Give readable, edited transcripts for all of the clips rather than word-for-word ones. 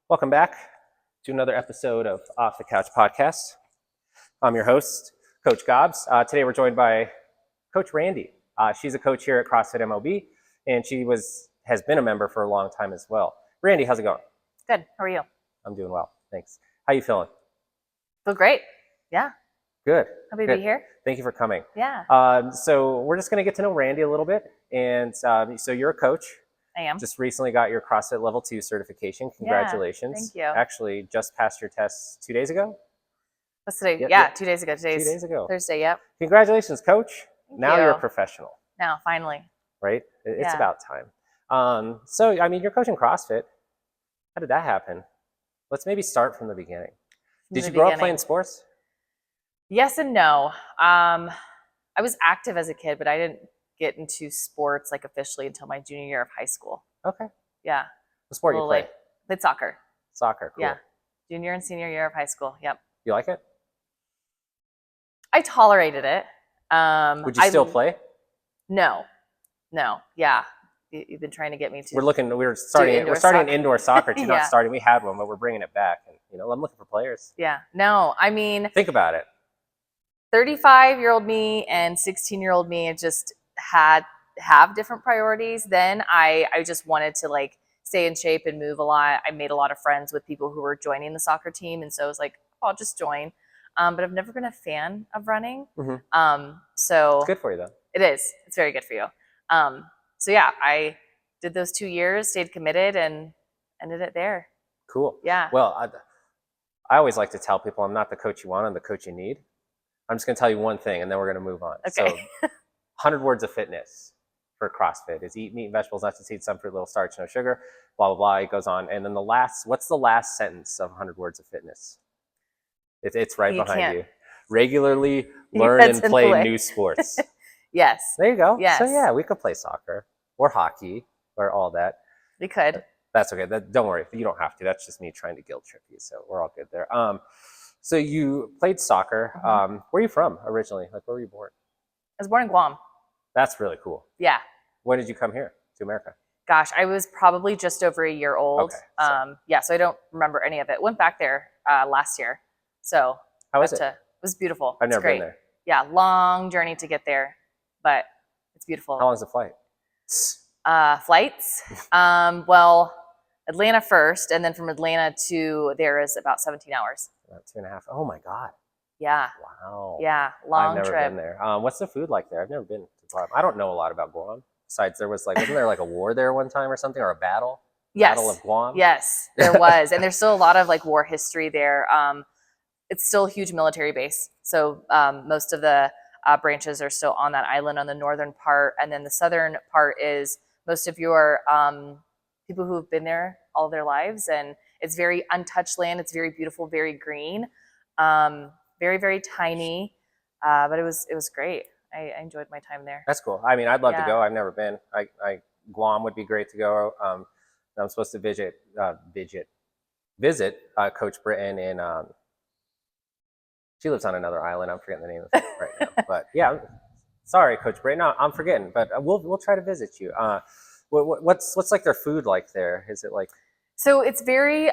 Welcome back to another episode of Off the Couch Podcast. I'm your host, Coach Gobbs. Today we're joined by Coach Randy. She's a coach here at CrossFit MOB, and she has been a member for a long time as well. Randy, how's it going? Good. How are you? I'm doing well, thanks. How you feeling? Feel great. Yeah. Good. Happy to be here. Thank you for coming. Yeah. So we're just going to get to know Randy a little bit. And so you're a coach. I am. Just recently got your CrossFit Level 2 certification. Congratulations. Yeah, thank you. Actually, just passed your test 2 days ago? What's today? Yep, yeah, yep. 2 days ago. 2 days ago. Thursday, yep. Congratulations, Coach. Thank now you. You're a professional. Now, finally. Right? It's Yeah. about time. So, you're coaching CrossFit. How did that happen? Let's maybe start from the beginning. Did you grow up playing sports? Yes and no. I was active as a kid, but I didn't get into sports like officially until my junior year of high school. Okay. Yeah. What sport you play? Played soccer. Soccer, cool. Yeah. Junior and senior year of high school. Yep. You like it? I tolerated it. Would you still play? No. Yeah. You've been trying to get me to. We're starting an indoor soccer team. Yeah. Not starting. We had one, but we're bringing it back. And I'm looking for players. Yeah. No, I mean. Think about it. 35-year-old me and 16-year-old me just have different priorities. Then I just wanted to stay in shape and move a lot. I made a lot of friends with people who were joining the soccer team, and so I was like, oh, I'll just join. But I've never been a fan of running. Mm-hmm. So it's good for you though. It is. It's very good for you. So yeah, I did those 2 years, stayed committed, and ended it there. Cool. Yeah. Well, I always like to tell people I'm not the coach you want, I'm the coach you need. I'm just going to tell you one thing, and then we're going to move on. Okay. So 100 words of fitness for CrossFit is eat meat, vegetables, nuts and seeds, some fruit, little starch, no sugar, blah, blah, blah. It goes on. And then what's the last sentence of 100 words of fitness? It's right behind you. Regularly learn and play new sports. Yes. There you go. Yes. So yeah, we could play soccer or hockey or all that. We could. That's okay. Don't worry. You don't have to. That's just me trying to guilt trip you. So we're all good there. So you played soccer. Mm-hmm. Where are you from originally? Where were you born? I was born in Guam. That's really cool. Yeah. When did you come here to America? Gosh, I was probably just over a year old. Okay, so I don't remember any of it. Went back there last year. So how was it? It was beautiful. I've never been there. Yeah, long journey to get there, but it's beautiful. How long is the flight? Flights? Well, Atlanta first, and then from Atlanta to there is about 17 hours. About 2.5. Oh my God. Yeah. Wow. Yeah. Long trip. I've never been there. What's the food like there? I've never been to Guam. I don't know a lot about Guam. Besides, wasn't there a war there one time or something, or a battle? Yes. Battle of Guam? Yes, there was. And there's still a lot of war history there. It's still a huge military base. So most of the branches are still on that island on the northern part. And then the southern part is most of your people who have been there all of their lives. And it's very untouched land. It's very beautiful, very green, very, very tiny. But it was great. I enjoyed my time there. That's cool. I mean, I'd love to go. I've never been. Guam would be great to go. I'm supposed to visit Coach Britton in. She lives on another island. I'm forgetting the name of it right now. But yeah, sorry, Coach Britton. No, I'm forgetting. But we'll try to visit you. What's like their food like there? Is it like? So it's very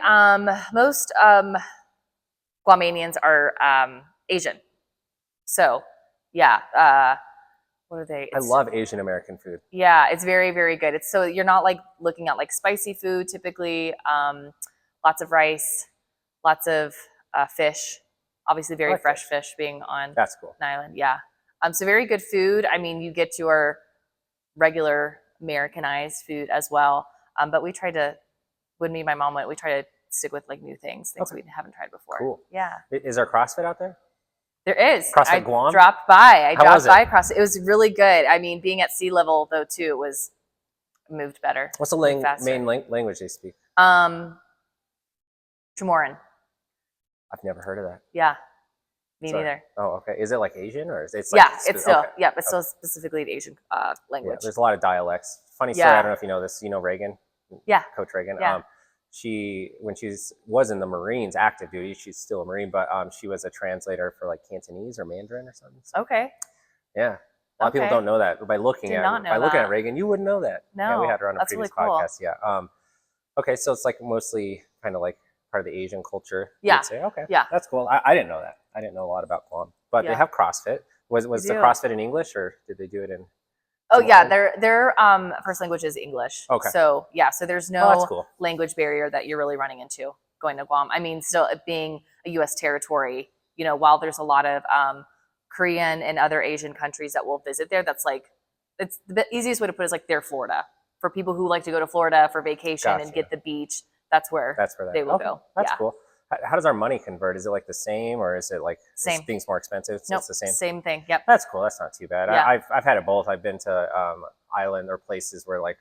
most Guamanians are Asian. So yeah, what are they? I love Asian American food. Yeah, it's very, very good. So you're not looking at spicy food typically. Lots of rice, lots of fish. Obviously, very fresh fish being on That's cool. an island. Yeah. So very good food. I mean, you get your regular Americanized food as well. But we tried to, when me and my mom went, we tried to stick with new things we haven't tried before. Cool. Yeah. Is there CrossFit out there? There is. CrossFit Guam? Dropped by. How was it? CrossFit. It was really good. I mean, being at sea level though too, moved better. What's the main language they speak? Chamorro. I've never heard of that. Yeah. Me neither. Oh, okay. Is it Asian or is it? It's still specifically an Asian language. Yeah, there's a lot of dialects. Funny story. I don't know if you know this. You know Reagan? Yeah. Coach Reagan. Yeah. When she was in the Marines, active duty, she's still a Marine, but she was a translator for Cantonese or Mandarin or something. So, okay. Yeah. A lot of people don't know that. By looking at Reagan, you wouldn't know that. No. Yeah, we had her on a That's previous really cool. podcast. Yeah. Okay, so it's mostly kind of like part of the Asian culture. Yeah. You'd say, okay, Yeah. that's cool. I didn't know that. I didn't know a lot about Guam, but they Yeah. have CrossFit. Was They the do. CrossFit in English, or did they do it in? Oh some yeah, other- their first language is English. Okay. So yeah, so there's Oh, that's no cool. language barrier that you're really running into going to Guam. I mean, still it being a U.S. territory, you know, while there's a lot of Korean and other Asian countries that will visit there, that's like, it's the easiest way to put it is like they're Florida. For people who like to go to Florida for vacation and Gotcha. get the beach, that's where they will okay. go. That's Yeah. cool. How does our money convert? Is it like the same, or is it like Same. things more expensive? Nope. It's the same. Same thing. Yep. That's cool. That's not too bad. Yeah. I've had it both. I've been to island or places where like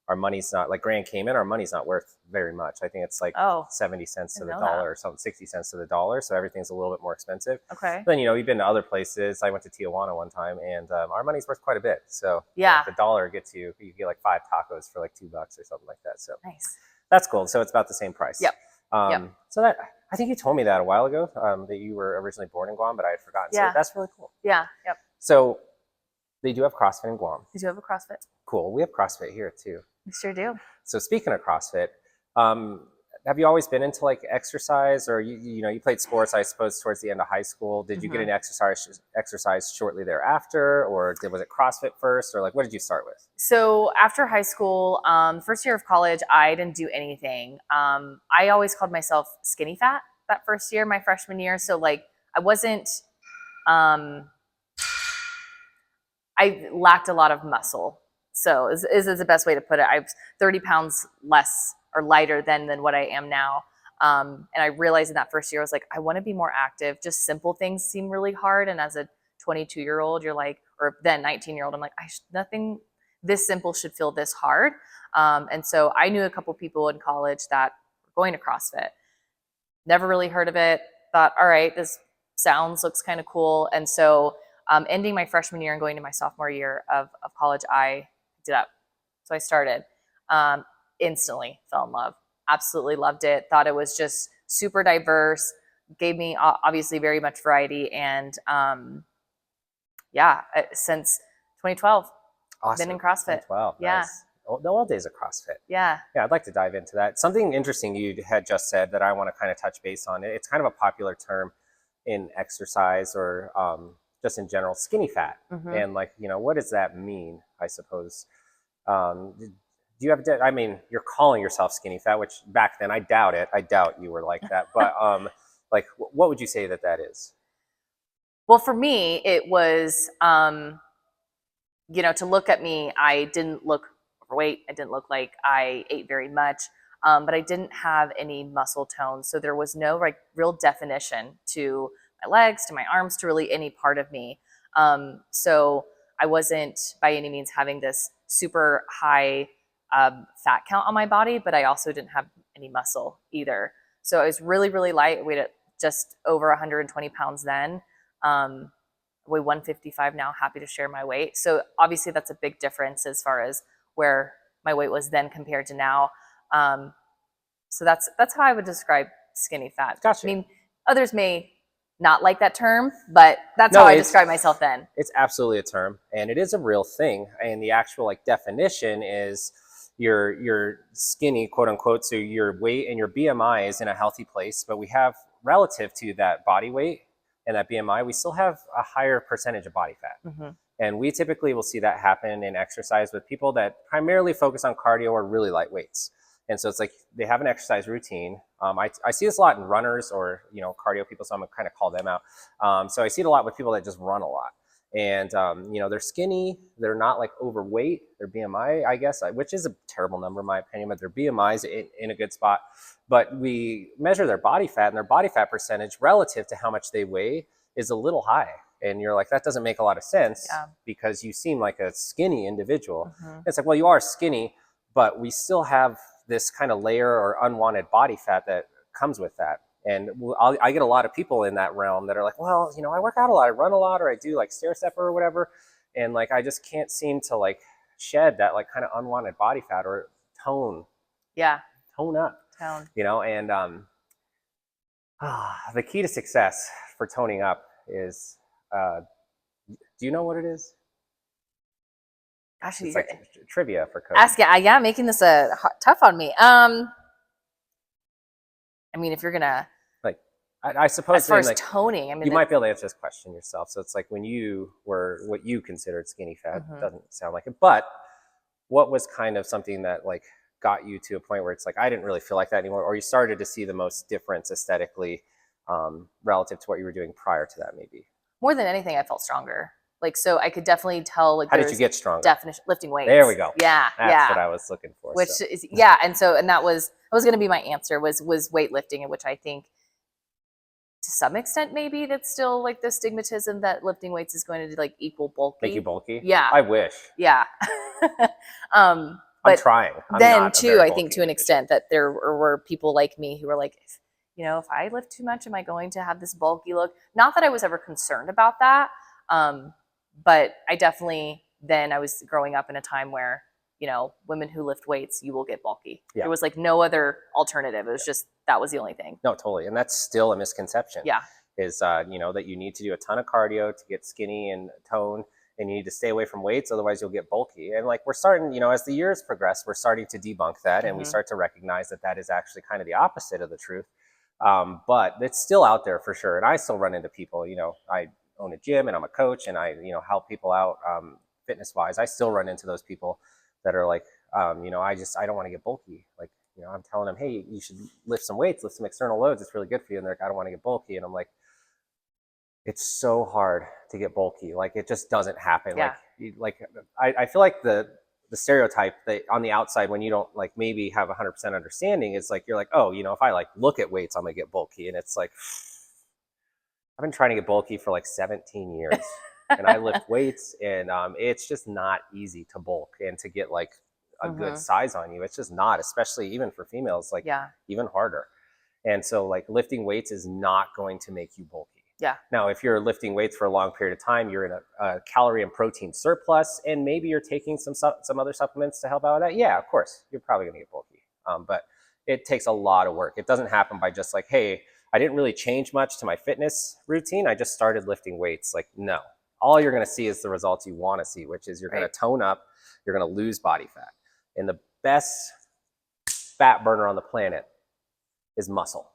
our money's not, like Grand Cayman, our money's not worth very much. I think it's like 70 cents to the dollar or something, 60 cents to the dollar. So everything's a little bit more expensive. Okay. Then, you know, we've been to other places. I went to Tijuana one time, and our money's worth quite a bit. So Yeah. the dollar gets you get like 5 tacos for like $2 or something like that. So nice. That's cool. So it's about the same price. Yep. So that, I think you told me that a while ago, that you were originally born in Guam, but I had forgotten. Yeah. So that's really cool. Yeah. Yep. So they do have CrossFit in Guam. Did you have a CrossFit? Cool. We have CrossFit here too. We sure do. So speaking of CrossFit, have you always been into like exercise, or you know, you played sports, I suppose, towards the end of high school? Did you get into exercise shortly thereafter, or was it CrossFit first, or like what did you start with? So after high school, first year of college, I didn't do anything. I always called myself skinny fat that first year, my freshman year. So like I wasn't, I lacked a lot of muscle. So is the best way to put it. I was 30 pounds less or lighter than what I am now. And I realized in that first year, I was like, I want to be more active. Just simple things seem really hard. And as a 22-year-old, you're like, or then 19-year-old, I'm like, nothing this simple should feel this hard. And so I knew a couple people in college that were going to CrossFit. Never really heard of it. Thought, all right, this looks kind of cool. And so ending my freshman year and going to my sophomore year of college, I picked it up. So I started. Instantly fell in love. Absolutely loved it. Thought it was just super diverse. Gave me obviously very much variety. And since 2012, Awesome. been in CrossFit. 2012. Yeah. Nice. The old days of CrossFit. Yeah. Yeah, I'd like to dive into that. Something interesting you had just said that I want to kind of touch base on. It's kind of a popular term in exercise, or just in general, skinny fat. And like, you know, what does that mean, I suppose? Do you have, I mean, you're calling yourself skinny fat, which back then I doubt it. I doubt you were like that. But like, what would you say that is? Well, for me, it was, you know, to look at me, I didn't look overweight. I didn't look like I ate very much, but I didn't have any muscle tone. So there was no like real definition to my legs, to my arms, to really any part of me. So I wasn't by any means having this super high fat count on my body, but I also didn't have any muscle either. So I was really, really light. I weighed at just over 120 pounds then. I weigh 155 now, happy to share my weight. So obviously that's a big difference as far as where my weight was then compared to now. So that's how I would describe skinny fat. Gotcha. I mean, others may not like that term, but that's how I describe myself then. It's absolutely a term, and it is a real thing. And the actual like definition is you're skinny, quote unquote. So your weight and your BMI is in a healthy place, but we have, relative to that body weight and that BMI, we still have a higher percentage of body fat. And we typically will see that happen in exercise with people that primarily focus on cardio or really light weights. And so it's like they have an exercise routine. I see this a lot in runners or, you know, cardio people, so I'm gonna kind of call them out. So I see it a lot with people that just run a lot. And, you know, they're skinny, they're not like overweight, their BMI, I guess, which is a terrible number in my opinion, but their BMI is in a good spot. But we measure their body fat, and their body fat percentage relative to how much they weigh is a little high. And you're like, that doesn't make a lot of sense because you seem like a skinny individual. It's like, well, you are skinny, but we still have this kind of layer or unwanted body fat that comes with that. And I get a lot of people in that realm that are like, well, you know, I work out a lot, I run a lot, or I do like stair stepper or whatever. And like, I just can't seem to like shed that like kind of unwanted body fat or tone. Yeah. Tone up. Tone. You know, and the key to success for toning up is, do you know what it is? Gosh, it's like trivia for coach. Ask, yeah, making this tough on me. I mean, if you're gonna, Like, I suppose as far then, as like, toning, I mean, you might be able to answer this question yourself. So it's like when you were what you considered skinny fat, doesn't sound like it. But what was kind of something that like got you to a point where it's like, I didn't really feel like that anymore, or you started to see the most difference aesthetically relative to what you were doing prior to that, maybe? more than anything, I felt stronger. Like, so I could definitely tell, like, How did you get stronger? Definition lifting weights. There we go. Yeah. That's what I was looking for. Which is, yeah. And so, and that was going to be my answer was weightlifting, which I think to some extent, maybe that's still like the stigmatism that lifting weights is going to like equal bulky. Make you bulky? Yeah. I wish. Yeah. I'm trying. Then too, I think to an extent that there were people like me who were like, if I lift too much, am I going to have this bulky look? Not that I was ever concerned about that. But I definitely, then I was growing up in a time where, women who lift weights, you will get bulky. Yeah. There was like no other alternative. It was just, that was the only thing. No, totally. And that's still a misconception. Yeah. Is, that you need to do a ton of cardio to get skinny and tone, and you need to stay away from weights. Otherwise you'll get bulky. And like, we're starting, as the years progress, we're starting to debunk that. And we start to recognize that that is actually kind of the opposite of the truth. But it's still out there for sure. And I still run into people, I own a gym and I'm a coach and I, help people out fitness wise. I still run into those people that are like, I don't want to get bulky. Like, I'm telling them, hey, you should lift some weights, lift some external loads. It's really good for you. And they're like, I don't want to get bulky. And I'm like, it's so hard to get bulky. Like, it just doesn't happen. Yeah. I feel like the stereotype that on the outside, when you don't like maybe have 100% understanding, is like, you're like, oh, if I like look at weights, I'm gonna get bulky. And it's like, I've been trying to get bulky for like 17 years and I lift weights and it's just not easy to bulk and to get like a good size on you. It's just not, especially even for females, like even harder. And so like lifting weights is not going to make you bulky. Yeah. Now, if you're lifting weights for a long period of time, you're in a calorie and protein surplus, and maybe you're taking some other supplements to help out with that. Yeah, of course, you're probably going to get bulky. But it takes a lot of work. It doesn't happen by just like, hey, I didn't really change much to my fitness routine. I just started lifting weights. Like, no. All you're going to see is the results you want to see, which is you're going to tone up, you're going to lose body fat. And the best fat burner on the planet is muscle,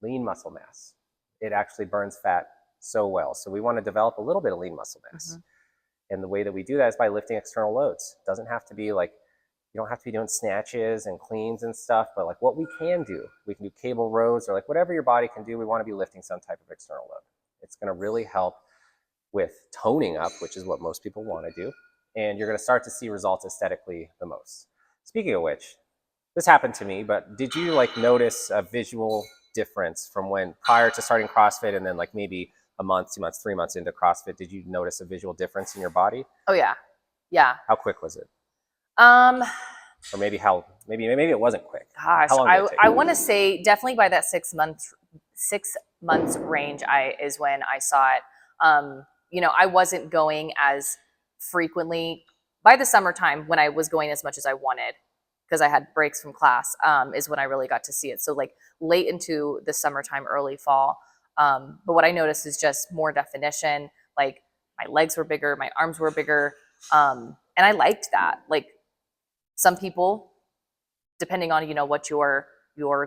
lean muscle mass. It actually burns fat so well. So we want to develop a little bit of lean muscle mass. And the way that we do that is by lifting external loads. It doesn't have to be like, you don't have to be doing snatches and cleans and stuff, but like what we can do cable rows or like whatever your body can do. We want to be lifting some type of external load. It's going to really help with toning up, which is what most people want to do. And you're going to start to see results aesthetically the most. Speaking of which, this happened to me, but did you like notice a visual difference from when prior to starting CrossFit and then like maybe a month, 2 months, 3 months into CrossFit? Did you notice a visual difference in your body? Oh yeah. Yeah. How quick was it? Or maybe it wasn't quick. Gosh, I want to say definitely by that 6 months range is when I saw it. I wasn't going as frequently by the summertime when I was going as much as I wanted because I had breaks from class, is when I really got to see it. So like late into the summertime, early fall. But what I noticed is just more definition. Like my legs were bigger, my arms were bigger. And I liked that. Like some people, depending on, what your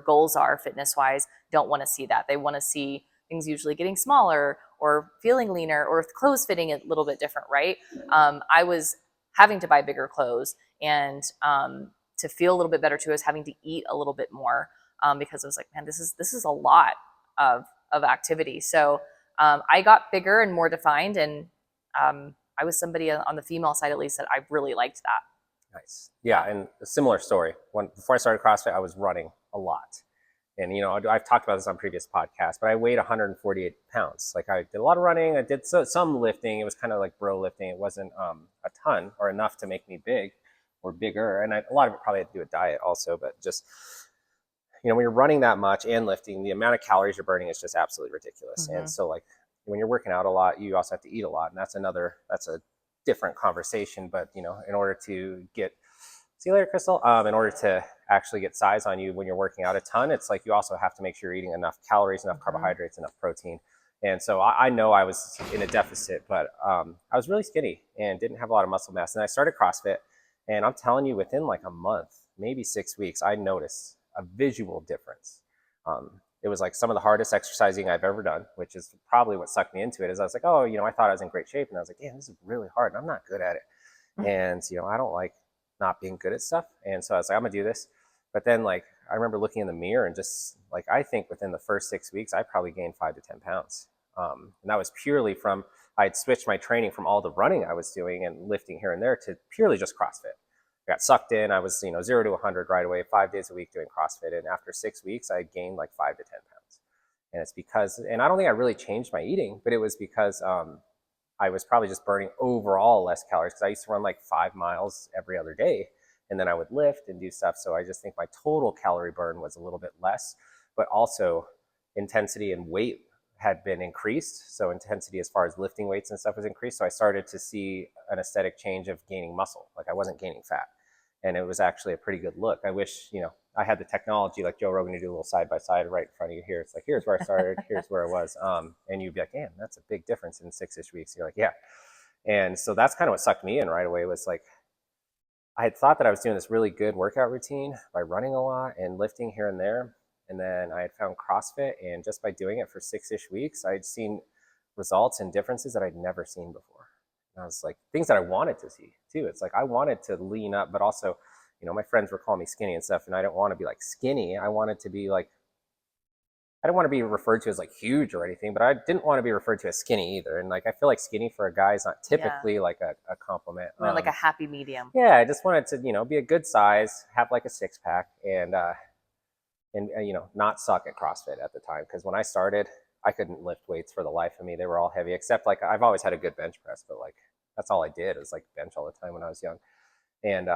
goals are fitness wise, don't want to see that. They want to see things usually getting smaller or feeling leaner or clothes fitting a little bit different, right? I was having to buy bigger clothes and to feel a little bit better too, I was having to eat a little bit more because I was like, man, this is a lot of activity. So I got bigger and more defined, and I was somebody on the female side at least that I really liked that. Nice. Yeah, and a similar story. Before I started CrossFit, I was running a lot. And, I've talked about this on previous podcasts, but I weighed 148 pounds. Like I did a lot of running. I did some lifting. It was kind of like bro lifting. It wasn't a ton or enough to make me big or bigger. And a lot of it probably had to do with diet also, but just, when you're running that much and lifting, the amount of calories you're burning is just absolutely ridiculous. And so like when you're working out a lot, you also have to eat a lot. And that's a different conversation. But, in order to get, see you later, Crystal. In order to actually get size on you when you're working out a ton, it's like you also have to make sure you're eating enough calories, enough carbohydrates, enough protein. And so I know I was in a deficit, but I was really skinny and didn't have a lot of muscle mass. And I started CrossFit, and I'm telling you, within like a month, maybe 6 weeks, I noticed a visual difference. It was like some of the hardest exercising I've ever done, which is probably what sucked me into it. Is I was like, oh, I thought I was in great shape, and I was like, damn, this is really hard, and I'm not good at it. And I don't like not being good at stuff. And so I was like, I'm gonna do this. But then like I remember looking in the mirror and just like I think within the first 6 weeks I probably gained 5 to 10 pounds, and that was purely from I had switched my training from all the running I was doing and lifting here and there to purely just CrossFit. I got sucked in. I was 0 to 100 right away, 5 days a week doing CrossFit, and after 6 weeks I gained like 5 to 10 pounds. And it's because, and I don't think I really changed my eating, but it was because I was probably just burning overall less calories because I used to run like 5 miles every other day, and then I would lift and do stuff. So I just think my total calorie burn was a little bit less, but also intensity and weight had been increased. So intensity as far as lifting weights and stuff was increased. So I started to see an aesthetic change of gaining muscle. Like I wasn't gaining fat. And it was actually a pretty good look. I wish, I had the technology like Joe Rogan to do a little side by side right in front of you here. It's like, here's where I started, here's where I was. And you'd be like, damn, that's a big difference in 6-ish weeks. You're like, yeah. And so that's kind of what sucked me in right away was like, I had thought that I was doing this really good workout routine by running a lot and lifting here and there. And then I had found CrossFit, and just by doing it for 6-ish weeks, I'd seen results and differences that I'd never seen before. And I was like, things that I wanted to see too. It's like I wanted to lean up, but also, my friends were calling me skinny and stuff, and I didn't want to be like skinny. I wanted to be like, I didn't want to be referred to as like huge or anything, but I didn't want to be referred to as skinny either. And like I feel like skinny for a guy is not typically like a compliment. Like a happy medium. Yeah, I just wanted to be a good size, have like a 6-pack, and not suck at CrossFit at the time, because when I started, I couldn't lift weights for the life of me. They were all heavy, except like I've always had a good bench press, but like that's all I did was like bench all the time when I was young, and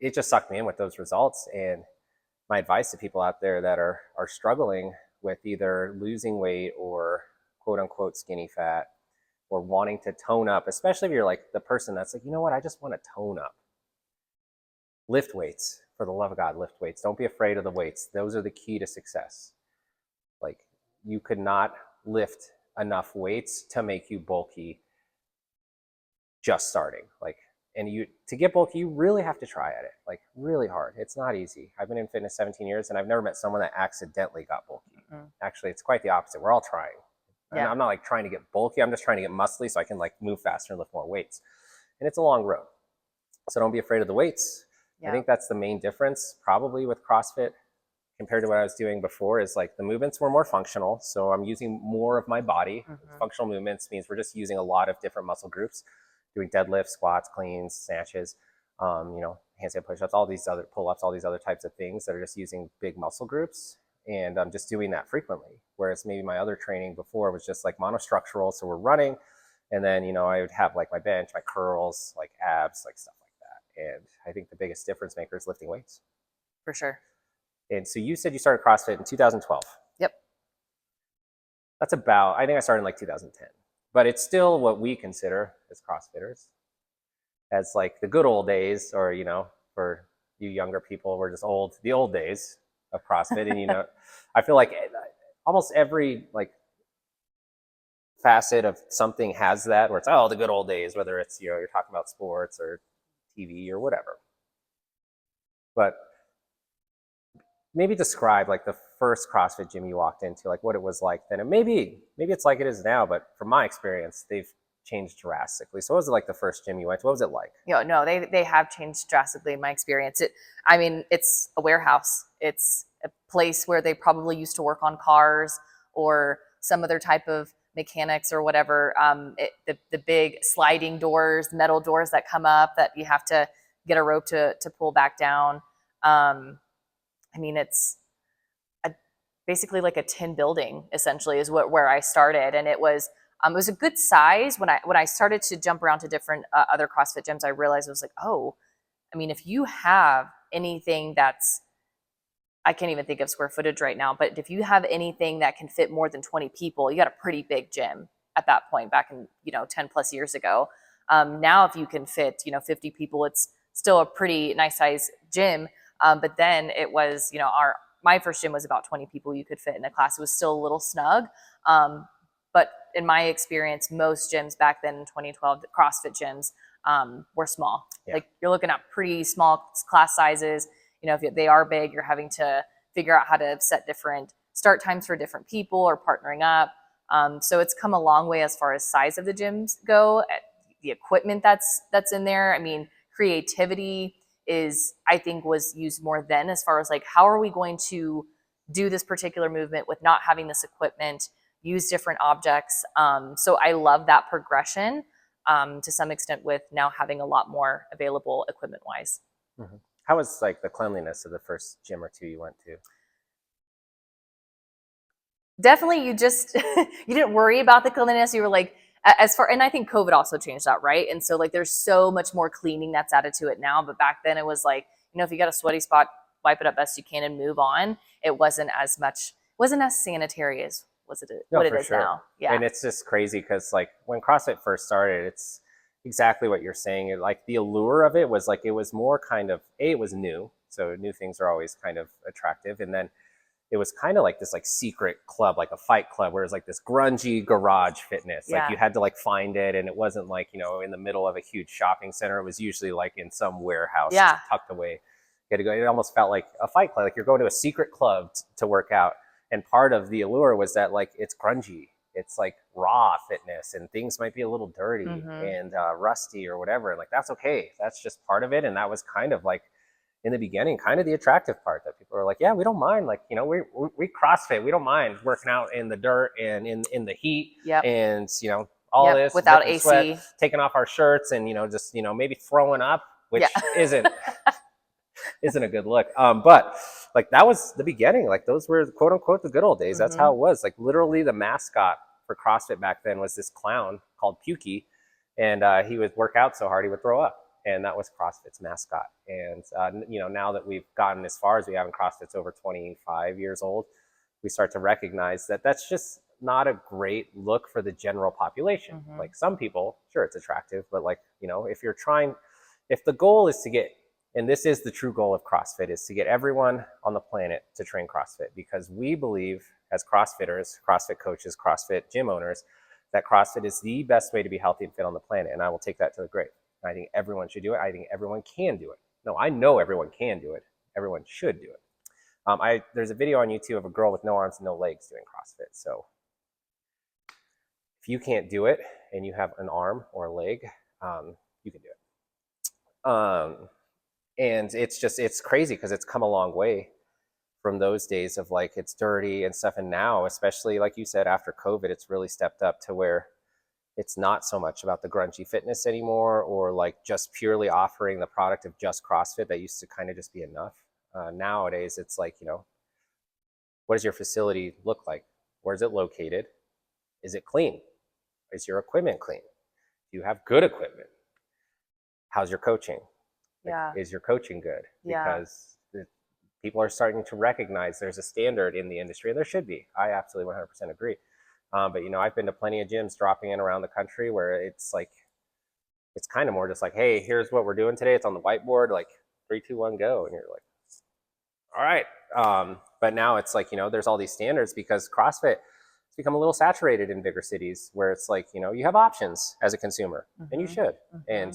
it just sucked me in with those results. And my advice to people out there that are struggling with either losing weight or quote unquote skinny fat or wanting to tone up, especially if you're like the person that's like, what, I just want to tone up. Lift weights. For the love of God, lift weights. Don't be afraid of the weights. Those are the key to success. Like you could not lift enough weights to make you bulky just starting. Like, and to get bulky, you really have to try at it, like really hard. It's not easy. I've been in fitness 17 years and I've never met someone that accidentally got bulky. Mm-hmm. Actually, it's quite the opposite. We're all trying. Yeah. I'm not like trying to get bulky. I'm just trying to get muscly so I can like move faster and lift more weights. And it's a long road. So don't be afraid of the weights. Yeah. I think that's the main difference probably with CrossFit compared to what I was doing before, is like the movements were more functional. So I'm using more of my body. Mm-hmm. Functional movements means we're just using a lot of different muscle groups, doing deadlifts, squats, cleans, snatches, handstand push-ups, all these other pull-ups, all these other types of things that are just using big muscle groups. And I'm just doing that frequently. Whereas maybe my other training before was just like monostructural. So we're running, and then, I would have like my bench, my curls, like abs, like stuff like that. And I think the biggest difference maker is lifting weights. For sure. And so you said you started CrossFit in 2012. Yep. I think I started in like 2010. But it's still what we consider as CrossFitters as like the good old days, or, for you younger people, we're just the old days of CrossFit. And, I feel like almost every like facet of something has that, where it's, the good old days, whether it's, you're talking about sports or TV or whatever. But maybe describe like the first CrossFit gym you walked into, like what it was like then. And maybe it's like it is now, but from my experience, they've changed drastically. So what was it like the first gym you went to? What was it like? No, they have changed drastically in my experience. It's a warehouse. It's a place where they probably used to work on cars or some other type of mechanics or whatever. The big sliding doors, metal doors that come up that you have to get a rope to pull back down. It's basically like a tin building, essentially, is where I started. And it was a good size. When I started to jump around to different other CrossFit gyms, I realized it was like, if you have anything that's, I can't even think of square footage right now, but if you have anything that can fit more than 20 people, you got a pretty big gym at that point back in, 10 plus years ago. Now, if you can fit, 50 people, it's still a pretty nice size gym. But then it was, my first gym was about 20 people you could fit in a class. It was still a little snug. But in my experience, most gyms back then in 2012, the CrossFit gyms were small. Yeah. Like you're looking at pretty small class sizes. If they are big, you're having to figure out how to set different start times for different people or partnering up. So it's come a long way as far as size of the gyms go, the equipment that's in there. I mean, creativity I think was used more then, as far as like, how are we going to do this particular movement with not having this equipment, use different objects. So I love that progression to some extent, with now having a lot more available equipment wise. Mm-hmm. How was like the cleanliness of the first gym or two you went to? Definitely, you just you didn't worry about the cleanliness. You were like, and I think COVID also changed that, right? And so like there's so much more cleaning that's added to it now, but back then it was like, if you got a sweaty spot, wipe it up best you can and move on. It wasn't as sanitary as what it is now. Yeah. And it's just crazy because like when CrossFit first started, it's exactly what you're saying. Like the allure of it was like, it was more kind of, it was new. So new things are always kind of attractive. And then it was kind of like this like secret club, like a fight club, where it was like this grungy garage fitness. Yeah. Like you had to like find it, and it wasn't like, in the middle of a huge shopping center. It was usually like in some warehouse tucked away. You had to go. It almost felt like a fight club, like you're going to a secret club to work out. And part of the allure was that like it's grungy. It's like raw fitness, and things might be a little dirty and rusty or whatever. And like that's okay. That's just part of it. And that was kind of like, in the beginning, kind of the attractive part, that people are like, yeah, we don't mind. Like, we CrossFit. We don't mind working out in the dirt and in the heat. Yep. And, all this without AC, sweat, taking off our shirts and, just, maybe throwing up, which isn't a good look. But like that was the beginning. Like those were quote unquote the good old days. That's how it was. Like literally the mascot for CrossFit back then was this clown called Pukey. And he would work out so hard he would throw up. And that was CrossFit's mascot. And, now that we've gotten as far as we have in CrossFit's over 25 years old, we start to recognize that that's just not a great look for the general population. Like some people, sure, it's attractive, but like, if the goal is to get, and this is the true goal of CrossFit, is to get everyone on the planet to train CrossFit, because we believe as CrossFitters, CrossFit coaches, CrossFit gym owners, that CrossFit is the best way to be healthy and fit on the planet. And I will take that to the grave. I think everyone should do it. I think everyone can do it. No, I know everyone can do it. Everyone should do it. There's a video on YouTube of a girl with no arms and no legs doing CrossFit. So if you can't do it and you have an arm or a leg, you can do it. And it's crazy because it's come a long way from those days of like, it's dirty and stuff. And now, especially like you said, after COVID, it's really stepped up to where it's not so much about the grungy fitness anymore, or like just purely offering the product of just CrossFit that used to kind of just be enough. Nowadays, it's like, what does your facility look like? Where's it located? Is it clean? Is your equipment clean? Do you have good equipment? How's your coaching? Is your coaching good? Because people are starting to recognize there's a standard in the industry, and there should be. I absolutely 100% agree. But, I've been to plenty of gyms dropping in around the country where it's like, it's kind of more just like, hey, here's what we're doing today. It's on the whiteboard, like 3, 2, 1, go. And you're like, all right. But now it's like, there's all these standards because CrossFit has become a little saturated in bigger cities where it's like, you have options as a consumer, and you should. And,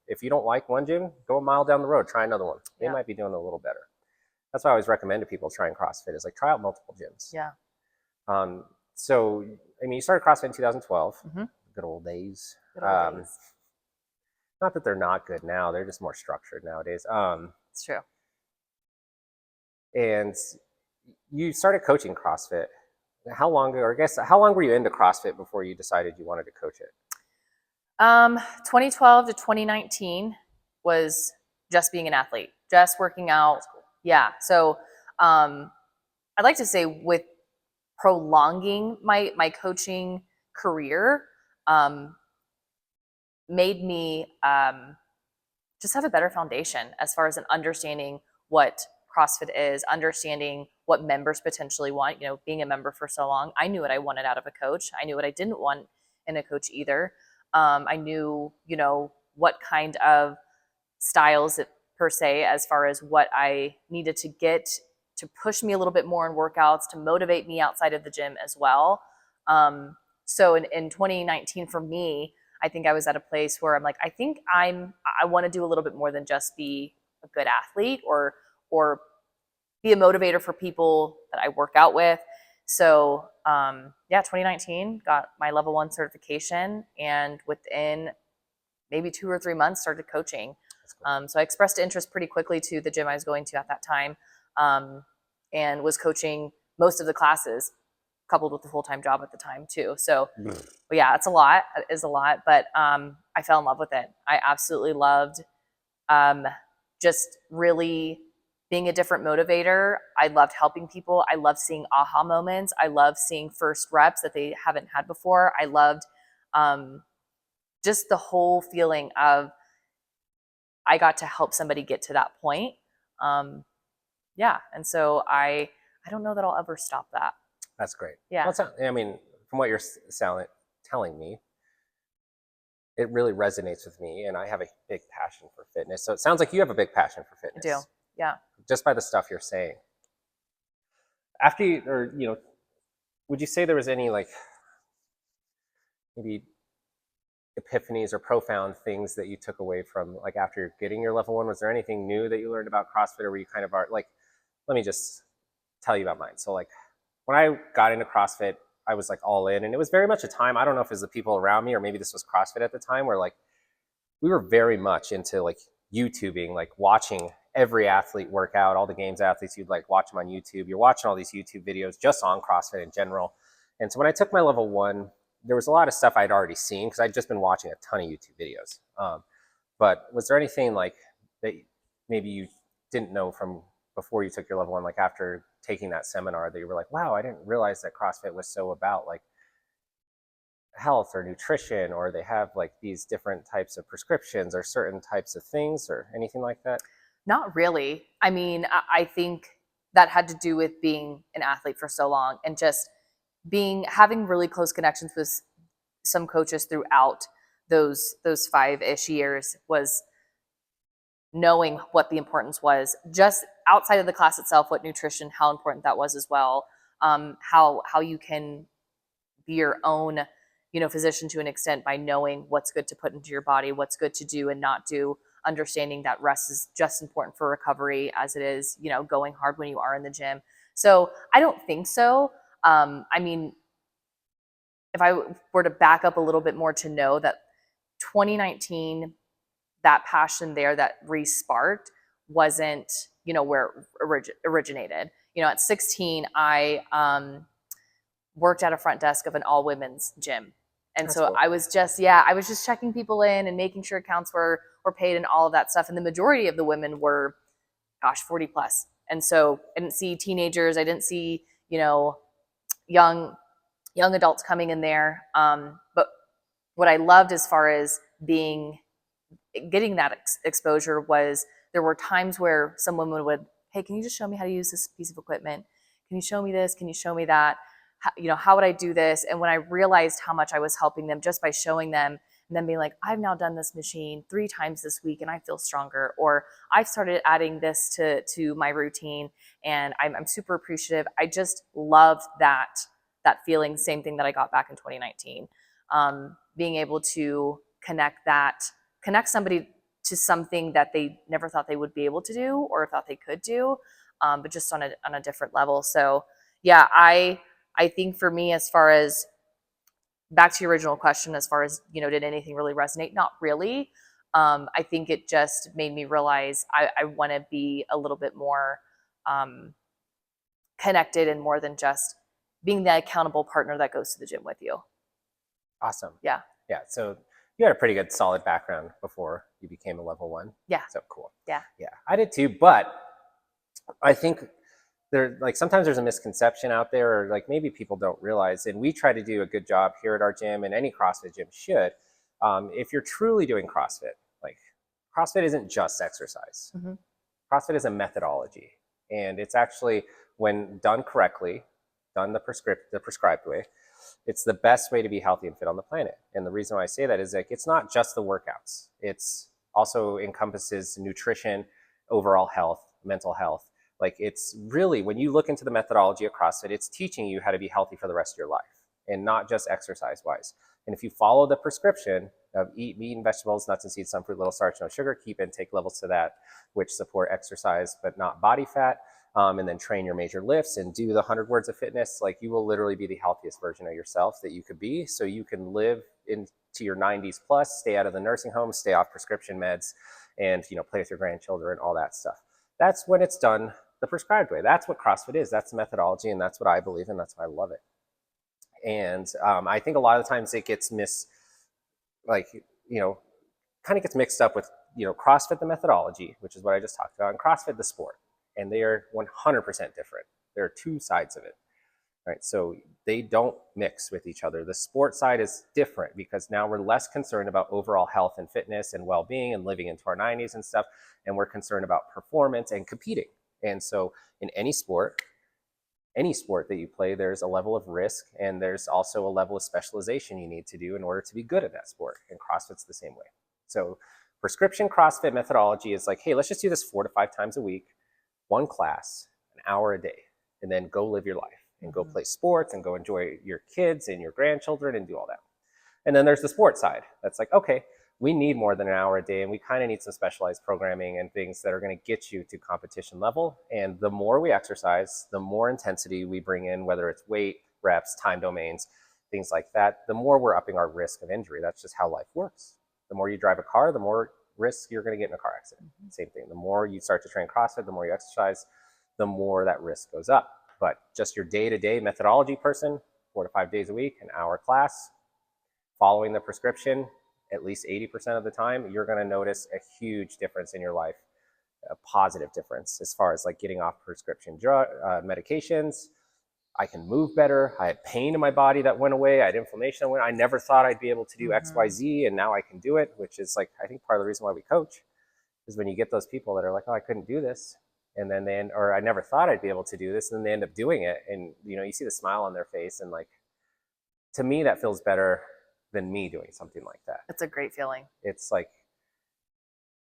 if you don't like one gym, go a mile down the road, try another one. They might be doing a little better. That's why I always recommend to people trying CrossFit is like, try out multiple gyms. Yeah. So, you started CrossFit in 2012, good old days. Not that they're not good now, they're just more structured nowadays. It's true. And you started coaching CrossFit. How long were you into CrossFit before you decided you wanted to coach it? 2012 to 2019 was just being an athlete, just working out. Cool. Yeah. So, I'd like to say with prolonging my coaching career, made me just have a better foundation as far as an understanding what CrossFit is, understanding what members potentially want. Being a member for so long, I knew what I wanted out of a coach. I knew what I didn't want in a coach either. I knew, what kind of styles per se, as far as what I needed to get to push me a little bit more in workouts, to motivate me outside of the gym as well. So in 2019 for me, I think I was at a place where I'm like, I think I want to do a little bit more than just be a good athlete or be a motivator for people that I work out with. So 2019 got my level 1 certification, and within maybe 2 or 3 months started coaching. Cool. So I expressed interest pretty quickly to the gym I was going to at that time, and was coaching most of the classes, coupled with the full-time job at the time too. So yeah, it's a lot. It is a lot, but I fell in love with it. I absolutely loved just really being a different motivator. I loved helping people. I loved seeing aha moments. I loved seeing first reps that they haven't had before. I loved just the whole feeling of I got to help somebody get to that point. And so I don't know that I'll ever stop that. That's great. Yeah. Well, I mean, from what you're telling me, it really resonates with me, and I have a big passion for fitness. So it sounds like you have a big passion for fitness. I do. Yeah. Just by the stuff you're saying. After you, or, you know, would you say there was any like maybe epiphanies or profound things that you took away from like after you're getting your level 1? Was there anything new that you learned about CrossFit, or were you kind of like, let me just tell you about mine. So like when I got into CrossFit, I was like all in, and it was very much a time, I don't know if it was the people around me or maybe this was CrossFit at the time, where like we were very much into like YouTubing, like watching every athlete work out, all the games athletes, you'd like watch them on YouTube. You're watching all these YouTube videos just on CrossFit in general. And so when I took my level 1, there was a lot of stuff I'd already seen because I'd just been watching a ton of YouTube videos. But was there anything like that maybe you didn't know from before you took your level 1, like after taking that seminar, that you were like, wow, I didn't realize that CrossFit was so about like health or nutrition, or they have like these different types of prescriptions or certain types of things or anything like that? Not really. I mean, I think that had to do with being an athlete for so long and just having really close connections with some coaches throughout those 5-ish years, was knowing what the importance was just outside of the class itself, what nutrition, how important that was as well. How you can be your own, physician to an extent by knowing what's good to put into your body, what's good to do and not do, understanding that rest is just important for recovery as it is, going hard when you are in the gym. So I don't think so. I mean, if I were to back up a little bit more to know that 2019, that passion there that re-sparked wasn't, where it originated. At 16, I worked at a front desk of an all women's gym. And That's so cool. I was just checking people in and making sure accounts were paid and all of that stuff. And the majority of the women were, 40 plus. And so I didn't see teenagers. I didn't see, young adults coming in there. But what I loved as far as getting that exposure was there were times where some women would, hey, can you just show me how to use this piece of equipment? Can you show me this? Can you show me that? How would I do this? And when I realized how much I was helping them just by showing them, and then being like, I've now done this machine 3 times this week and I feel stronger, or I've started adding this to my routine and I'm super appreciative. I just loved that feeling, same thing that I got back in 2019. Being able to connect somebody to something that they never thought they would be able to do or thought they could do, but just on a different level. So yeah, I think for me, as far as back to your original question, as far as, did anything really resonate? Not really. I think it just made me realize I want to be a little bit more connected and more than just being the accountable partner that goes to the gym with you. Awesome. Yeah. Yeah. So you had a pretty good solid background before you became a level 1. Yeah. So cool. Yeah. Yeah. I did too, but I think sometimes there's a misconception out there, or like maybe people don't realize, and we try to do a good job here at our gym, and any CrossFit gym should. If you're truly doing CrossFit, like CrossFit isn't just exercise. Mm-hmm. CrossFit is a methodology, and it's actually, when done correctly, done the prescribed way, it's the best way to be healthy and fit on the planet. And the reason why I say that is like, it's not just the workouts. It's also encompasses nutrition, overall health, mental health. Like, it's really, when you look into the methodology of CrossFit, it's teaching you how to be healthy for the rest of your life, and not just exercise wise. And if you follow the prescription of eat meat and vegetables, nuts and seeds, some fruit, little starch, no sugar, keep intake levels to that, which support exercise but not body fat, and then train your major lifts and do the 100 words of fitness, like you will literally be the healthiest version of yourself that you could be. So you can live into your 90s plus, stay out of the nursing home, stay off prescription meds, and play with your grandchildren, all that stuff. That's when it's done the prescribed way. That's what CrossFit is. That's the methodology, and that's what I believe in. That's why I love it. And I think a lot of the times it gets kind of gets mixed up with CrossFit the methodology, which is what I just talked about, and CrossFit the sport, and they are 100% different. There are two sides of it, right? So they don't mix with each other. The sport side is different because now we're less concerned about overall health and fitness and well-being and living into our 90s and stuff, and we're concerned about performance and competing. And so in any sport that you play, there's a level of risk, and there's also a level of specialization you need to do in order to be good at that sport. And CrossFit's the same way. So prescription CrossFit methodology is like, hey, let's just do this 4 to 5 times a week, one class, an hour a day, and then go live your life and go play sports and go enjoy your kids and your grandchildren and do all that. And then there's the sports side. That's like, okay, we need more than an hour a day, and we kind of need some specialized programming and things that are going to get you to competition level. And the more we exercise, the more intensity we bring in, whether it's weight, reps, time domains, things like that, the more we're upping our risk of injury. That's just how life works. The more you drive a car, the more risk you're going to get in a car accident. Same thing. The more you start to train CrossFit, the more you exercise, the more that risk goes up. But just your day-to-day methodology person, 4 to 5 days a week, an hour class, following the prescription at least 80% of the time, you're going to notice a huge difference in your life, a positive difference as far as like getting off prescription medications. I can move better. I had pain in my body that went away. I had inflammation that went. I never thought I'd be able to do X, Y, Z, and now I can do it, which is like, I think part of the reason why we coach is when you get those people that are like, oh, I couldn't do this. And then or I never thought I'd be able to do this. And then they end up doing it. And, you see the smile on their face. And like, to me, that feels better than me doing something like that. It's a great feeling. It's like,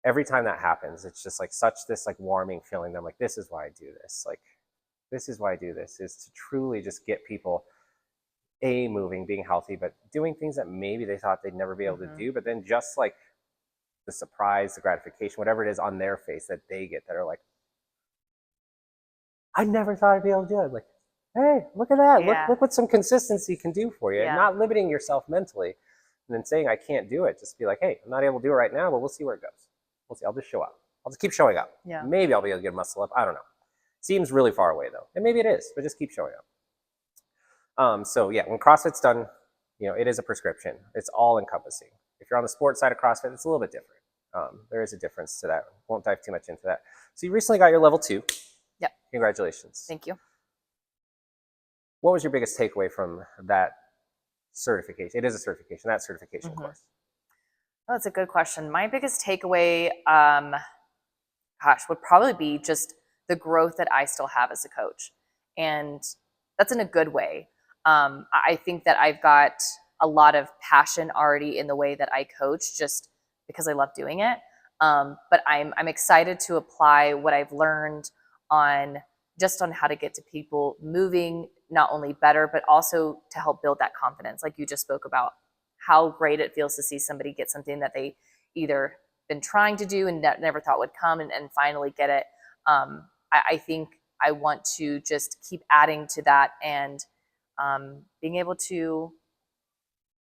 every time that happens, it's just like such this like warming feeling. I'm like, this is why I do this. Like, this is why I do this, is to truly just get people moving, being healthy, but doing things that maybe they thought they'd never be able to do, but then just like the surprise, the gratification, whatever it is on their face that they get that are like, I never thought I'd be able to do it. Like, hey, look at that. Yeah. Look what some consistency can do for you. Yeah. And not limiting yourself mentally and then saying I can't do it. Just be like, hey, I'm not able to do it right now, but we'll see where it goes. We'll see. I'll just show up. I'll just keep showing up. Yeah. Maybe I'll be able to get a muscle up. I don't know. Seems really far away though. And maybe it is, but just keep showing up. So yeah, when CrossFit's done, it is a prescription. It's all encompassing. If you're on the sports side of CrossFit, it's a little bit different. There is a difference to that. Won't dive too much into that. So you recently got your level 2. Yep. Congratulations. Thank you. What was your biggest takeaway from that certification? It is a certification, that certification course. Oh, that's a good question. My biggest takeaway, would probably be just the growth that I still have as a coach. And that's in a good way. I think that I've got a lot of passion already in the way that I coach just because I love doing it. But I'm excited to apply what I've learned on how to get to people moving not only better, but also to help build that confidence. Like you just spoke about how great it feels to see somebody get something that they either been trying to do and never thought would come and finally get it. I think I want to just keep adding to that and being able to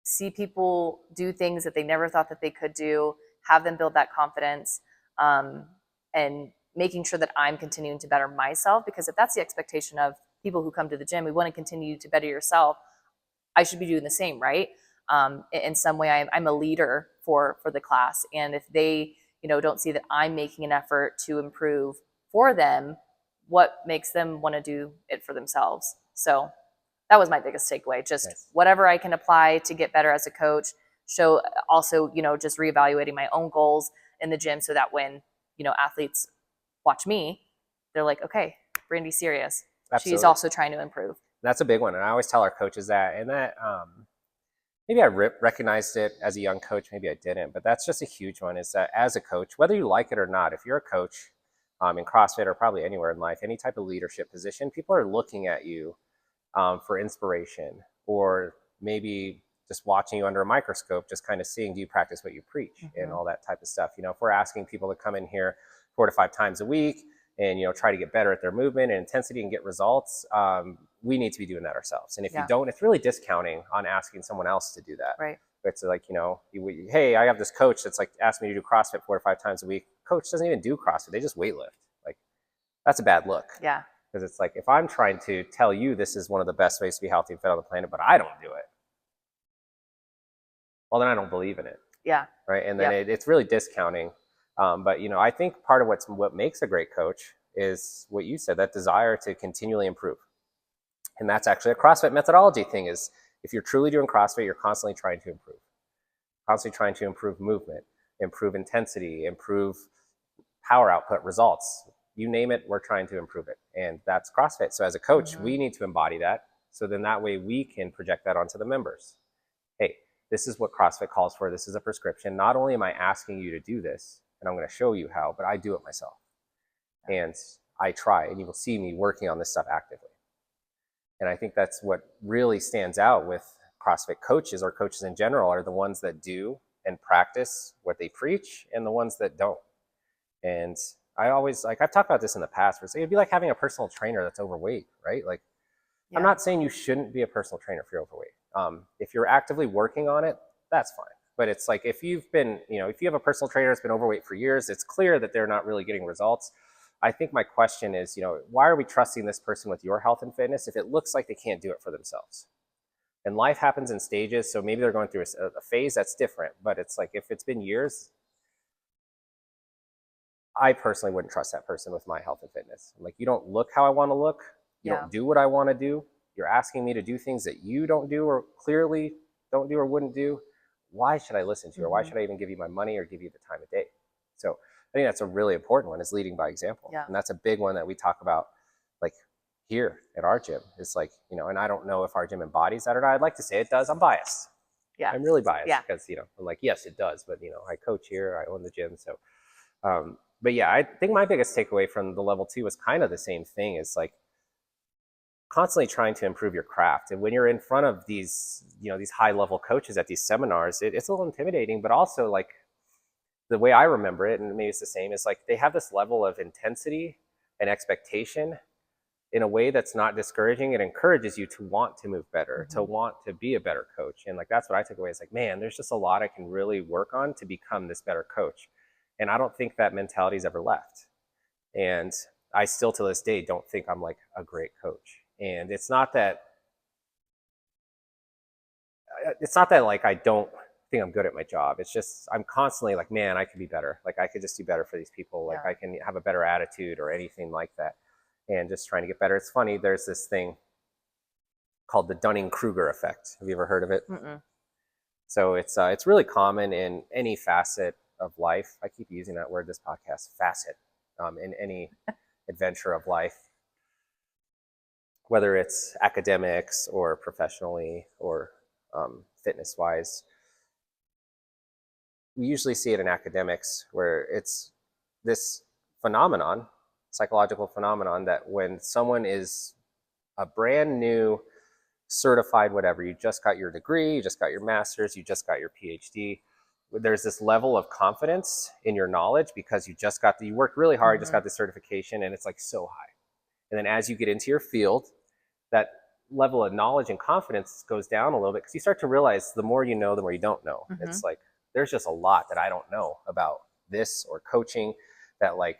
see people do things that they never thought that they could do, have them build that confidence, and making sure that I'm continuing to better myself. Because if that's the expectation of people who come to the gym, we want to continue to better yourself, I should be doing the same, right? In some way, I'm a leader for the class. And if they, don't see that I'm making an effort to improve for them, what makes them want to do it for themselves? So that was my biggest takeaway. Just Nice. Whatever I can apply to get better as a coach. Show also, just reevaluating my own goals in the gym so that when, athletes watch me, they're like, okay, Randy's serious. Absolutely. She's also trying to improve. That's a big one. And I always tell our coaches that, and that maybe I recognized it as a young coach, maybe I didn't, but that's just a huge one, is that as a coach, whether you like it or not, if you're a coach in CrossFit or probably anywhere in life, any type of leadership position, people are looking at you for inspiration, or maybe just watching you under a microscope, just kind of seeing, do you practice what you preach and all that type of stuff. If we're asking people to come in here 4 to 5 times a week, and try to get better at their movement and intensity and get results, we need to be doing that ourselves. And if you don't, it's really discounting on asking someone else to do that. Right. It's like, hey, I have this coach that's like asked me to do CrossFit 4 or 5 times a week. Coach doesn't even do CrossFit. They just weightlift. Like, that's a bad look. Yeah. Because it's like, if I'm trying to tell you this is one of the best ways to be healthy and fit on the planet, but I don't do it, well, then I don't believe in it. Yeah. Right. And then it's really discounting. But, I think part of what makes a great coach is what you said, that desire to continually improve. And that's actually a CrossFit methodology thing. Is if you're truly doing CrossFit, you're constantly trying to improve movement, improve intensity, improve power output, results. You name it, we're trying to improve it. And that's CrossFit. So as a coach, we need to embody that. So then that way we can project that onto the members. Hey, this is what CrossFit calls for. This is a prescription. Not only am I asking you to do this, and I'm going to show you how, but I do it myself. And I try, and you will see me working on this stuff actively. And I think that's what really stands out with CrossFit coaches, or coaches in general, are the ones that do and practice what they preach, and the ones that don't. And I always, I've talked about this in the past, where it'd be like having a personal trainer that's overweight, right? Like, I'm not saying you shouldn't be a personal trainer if you're overweight. If you're actively working on it, that's fine. But it's like, if you've been, if you have a personal trainer that's been overweight for years, it's clear that they're not really getting results. I think my question is, why are we trusting this person with your health and fitness if it looks like they can't do it for themselves? And life happens in stages, so maybe they're going through a phase that's different. But it's like, if it's been years, I personally wouldn't trust that person with my health and fitness. Like, you don't look how I want to look. You don't do what I want to do. You're asking me to do things that you don't do, or clearly don't do, or wouldn't do. Why should I listen to you? Or why should I even give you my money or give you the time of day? So I think that's a really important one, is leading by example. Yeah. And that's a big one that we talk about, like, here at our gym. It's like, and I don't know if our gym embodies that or not. I'd like to say it does. I'm biased. Yeah. I'm really biased because, I'm like, yes, it does. But, I coach here, I own the gym. So, but yeah, I think my biggest takeaway from the level 2 was kind of the same thing. It's like, constantly trying to improve your craft. And when you're in front of these, these high level coaches at these seminars, it's a little intimidating, but also, like, the way I remember it, and maybe it's the same, is like, they have this level of intensity and expectation in a way that's not discouraging. It encourages you to want to move better, to want to be a better coach. And like, that's what I took away. It's like, man, there's just a lot I can really work on to become this better coach. And I don't think that mentality's ever left. And I still, to this day, don't think I'm like a great coach. And it's not that like, I don't think I'm good at my job. It's just, I'm constantly like, man, I could be better. Like, I could just do better for these people. Like, I can have a better attitude or anything like that. And just trying to get better. It's funny, there's this thing called the Dunning-Kruger effect. Have you ever heard of it? So it's really common in any facet of life. I keep using that word this podcast, facet, in any adventure of life, whether it's academics or professionally or fitness wise. We usually see it in academics, where it's this phenomenon, psychological phenomenon, that when someone is a brand new certified whatever, you just got your degree, you just got your master's, you just got your PhD, there's this level of confidence in your knowledge because you worked really hard, just got the certification, and it's like so high. And then as you get into your field, that level of knowledge and confidence goes down a little bit, because you start to realize the more you know, the more you don't know. It's like, there's just a lot that I don't know about this or coaching, that like,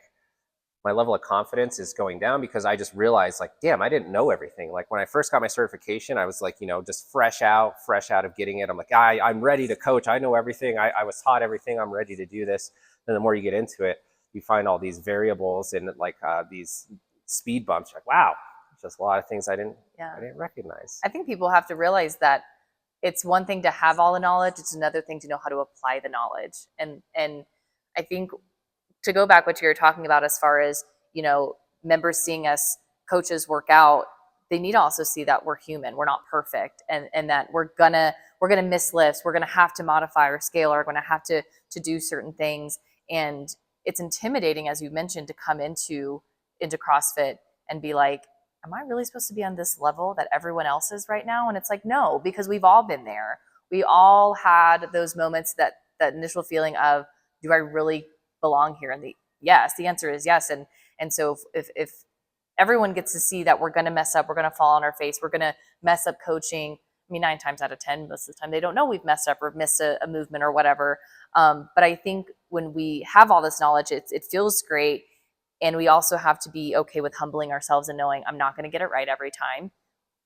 my level of confidence is going down because I just realized, like, damn, I didn't know everything. Like, when I first got my certification, I was like, just fresh out of getting it. I'm like, I'm ready to coach. I know everything. I was taught everything. I'm ready to do this. And the more you get into it, you find all these variables and like these speed bumps. You're like, wow, just a lot of things I didn't recognize. I think people have to realize that it's one thing to have all the knowledge. It's another thing to know how to apply the knowledge. And I think, to go back what you were talking about, as far as, members seeing us coaches work out, they need to also see that we're human. We're not perfect. And that we're gonna miss lifts. We're gonna have to modify our scale, or we're gonna have to do certain things. And it's intimidating, as you mentioned, to come into CrossFit and be like, am I really supposed to be on this level that everyone else is right now? And it's like, no, because we've all been there. We all had those moments, that initial feeling of, do I really belong here? And the answer is yes. And And so if everyone gets to see that we're going to mess up, we're going to fall on our face, we're going to mess up coaching. I mean, 9 times out of 10, most of the time, they don't know we've messed up or missed a movement or whatever. But I think when we have all this knowledge, it feels great. And we also have to be okay with humbling ourselves and knowing I'm not going to get it right every time,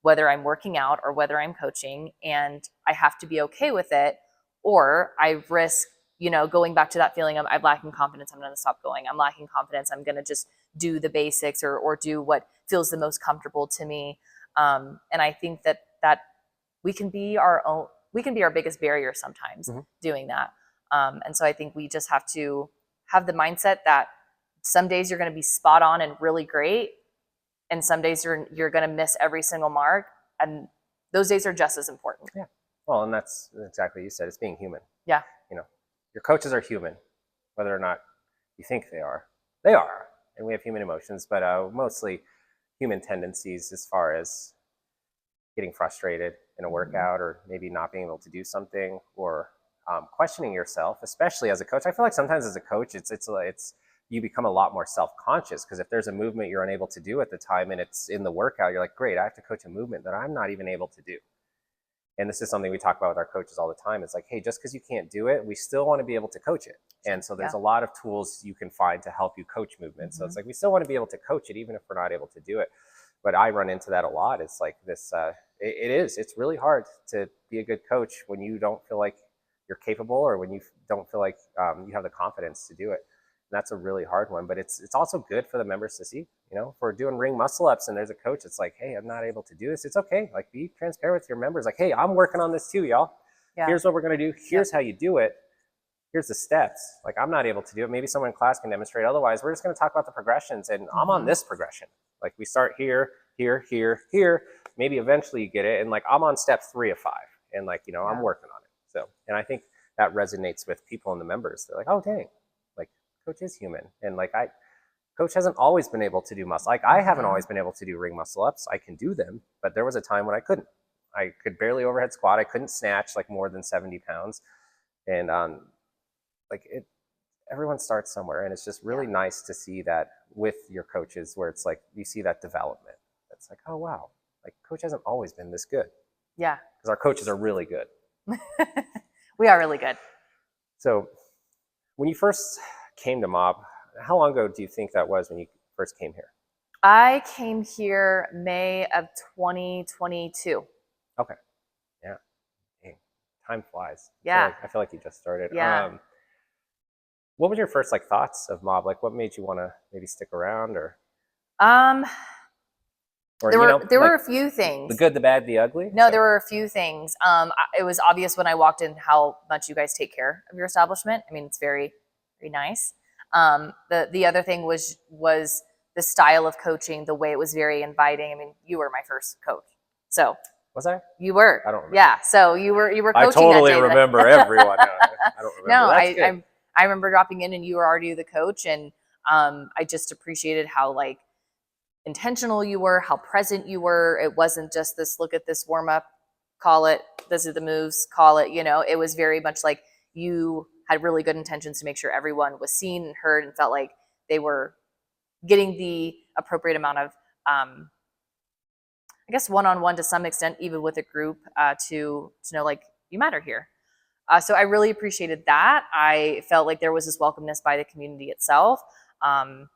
whether I'm working out or whether I'm coaching. And I have to be okay with it, or I risk, going back to that feeling of I'm lacking confidence. I'm going to stop going. I'm lacking confidence. I'm going to just do the basics or do what feels the most comfortable to me. And I think that we can be our biggest barrier sometimes doing that. And so I think we just have to have the mindset that some days you're going to be spot on and really great, and some days you're going to miss every single mark, and those days are just as important. Yeah. Well, and that's exactly what you said. It's being human. Yeah. Your coaches are human, whether or not you think they are. They are, and we have human emotions, but mostly human tendencies as far as getting frustrated in a workout, or maybe not being able to do something, or questioning yourself, especially as a coach. I feel like sometimes as a coach, it's you become a lot more self-conscious, because if there's a movement you're unable to do at the time and it's in the workout, you're like, great, I have to coach a movement that I'm not even able to do. And this is something we talk about with our coaches all the time. It's like, hey, just because you can't do it, we still want to be able to coach it. And so there's a lot of tools you can find to help you coach movement. So it's like, we still want to be able to coach it, even if we're not able to do it. But I run into that a lot. It's like this, it's really hard to be a good coach when you don't feel like you're capable, or when you don't feel like you have the confidence to do it. And that's a really hard one, but it's also good for the members to see. If we're doing ring muscle ups and there's a coach, it's like, hey, I'm not able to do this. It's okay. Like, be transparent with your members. Like, hey, I'm working on this too, y'all. Yeah. Here's what we're going to do. Here's how you do it. Here's the steps. Like, I'm not able to do it. Maybe someone in class can demonstrate. Otherwise, we're just going to talk about the progressions, and I'm on this progression. Like, we start here, here, here, here. Maybe eventually you get it. And like, I'm on step 3 of 5, and like, I'm working on it. So, and I think that resonates with people and the members. They're like, oh, dang, like, coach is human. And like, coach hasn't always been able to do muscle. Like, I haven't always been able to do ring muscle ups. I can do them, but there was a time when I couldn't. I could barely overhead squat. I couldn't snatch like more than 70 pounds. And everyone starts somewhere, and it's just really nice to see that with your coaches, where it's like you see that development. It's like, oh wow, like, coach hasn't always been this good. Yeah. Because our coaches are really good. We are really good. So when you first came to Mob, how long ago do you think that was when you first came here? I came here May of 2022. Okay. Yeah. Dang. Time flies. Yeah. I feel like you just started. Yeah. What was your first thoughts of Mob? Like, what made you want to maybe stick around, or there were a few things. The good, the bad, the ugly? No, there were a few things. It was obvious when I walked in how much you guys take care of your establishment. I mean, it's very, very nice. The other thing was the style of coaching, the way it was very inviting. I mean, you were my first coach. So was I? You were. I don't remember. Yeah. So you were coaching I totally that day remember everyone. No, I don't remember. No, I remember dropping in and you were already the coach, and I just appreciated how intentional you were, how present you were. It wasn't just this, look at this warm up, call it, this is the moves, call it, it was very much like you had really good intentions to make sure everyone was seen and heard and felt like they were getting the appropriate amount of, I guess, one-on-one to some extent, even with a group, to know, like, you matter here. So I really appreciated that. I felt like there was this welcomeness by the community itself. And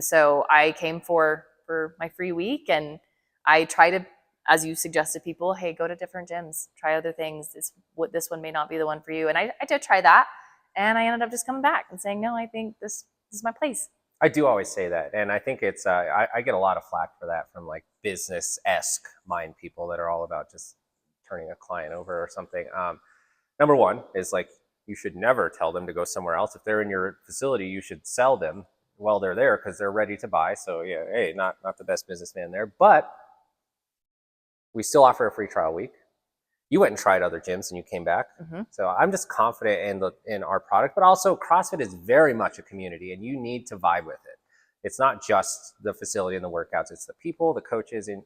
so I came for my free week, and I try to, as you suggested, people, hey, go to different gyms, try other things. This one may not be the one for you. And I did try that, and I ended up just coming back and saying, no, I think this is my place. I do always say that, and I think it's I get a lot of flack for that from like business-esque mind people that are all about just turning a client over or something. Number one is, like, you should never tell them to go somewhere else. If they're in your facility, you should sell them while they're there, because they're ready to buy. So yeah, hey, not the best businessman there, but we still offer a free trial week. You went and tried other gyms and you came back. Mm-hmm. So I'm just confident in our product, but also CrossFit is very much a community, and you need to vibe with it. It's not just the facility and the workouts, it's the people, the coaches, and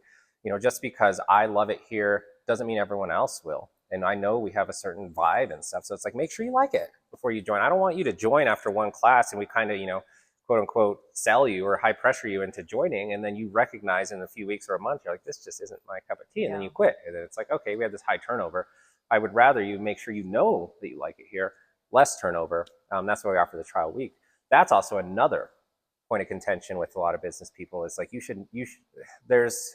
just because I love it here doesn't mean everyone else will. And I know we have a certain vibe and stuff. So it's like, make sure you like it before you join. I don't want you to join after one class and we kind of, quote unquote sell you or high pressure you into joining, and then you recognize in a few weeks or a month, you're like, this just isn't my cup of tea, and then you quit. And then it's like, okay, we have this high turnover. I would rather you make sure you know that you like it here, less turnover. That's why we offer the trial week. That's also another point of contention with a lot of business people, is like, there's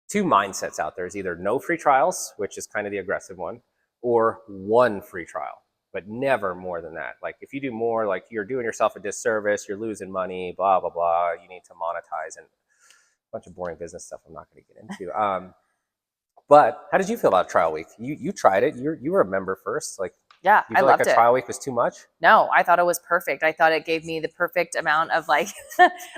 two mindsets out there. Is either no free trials, which is kind of the aggressive one, or one free trial, but never more than that. Like if you do more, like you're doing yourself a disservice, you're losing money, blah, blah, blah. You need to monetize, and a bunch of boring business stuff I'm not going to get into. But how did you feel about trial week? You tried it. You were a member first. Like, Yeah, you I feel like loved a it. trial week was too much? No, I thought it was perfect. I thought it gave me the perfect amount of like,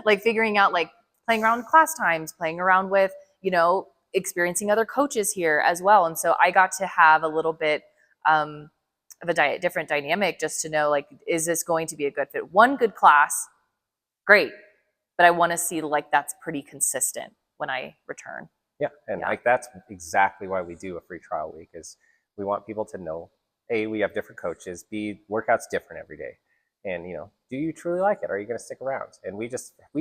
like figuring out, like playing around with class times, playing around with, you know, experiencing other coaches here as well. And so I got to have a little bit of a different dynamic, just to know, like, is this going to be a good fit? One good class, great. But I want to see like that's pretty consistent when I return. Yeah, and like that's exactly why we do a free trial week, is we want people to know, A, we have different coaches, B, workouts different every day. And, you know, do you truly like it? Are you going to stick around? And we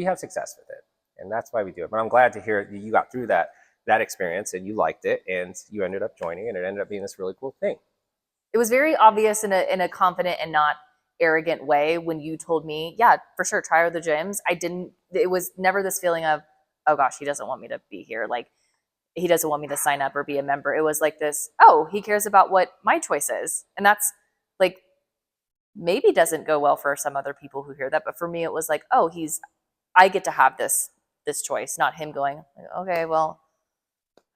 have success with it. And that's why we do it. But I'm glad to hear you got through that experience and you liked it and you ended up joining, and it ended up being this really cool thing. It was very obvious in a confident and not arrogant way when you told me, yeah, for sure, try out the gyms. It was never this feeling of, oh gosh, he doesn't want me to be here. Like, he doesn't want me to sign up or be a member. It was like this, oh, he cares about what my choice is. And that's like, maybe doesn't go well for some other people who hear that. But for me, it was like, oh, I get to have this choice, not him going, okay, well,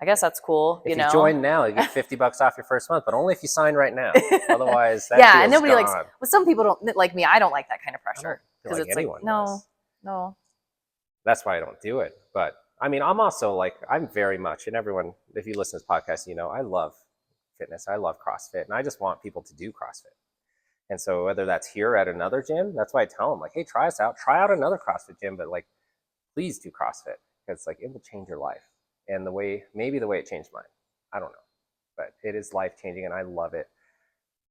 I guess that's cool. If you join now, you get $50 off your first month, but only if you sign right now. Otherwise, that yeah, and nobody gone. likes. Well, some people don't like me. I don't like that kind of pressure, because like it's like, no. That's why I don't do it. But I mean, I'm also like, I'm very much, and everyone, if you listen to this podcast, you know, I love fitness. I love CrossFit, and I just want people to do CrossFit. And so whether that's here at another gym, that's why I tell them, like, hey, try us out. Try out another CrossFit gym, but like, please do CrossFit, because like it will change your life. And maybe the way it changed mine. I don't know. But it is life changing, and I love it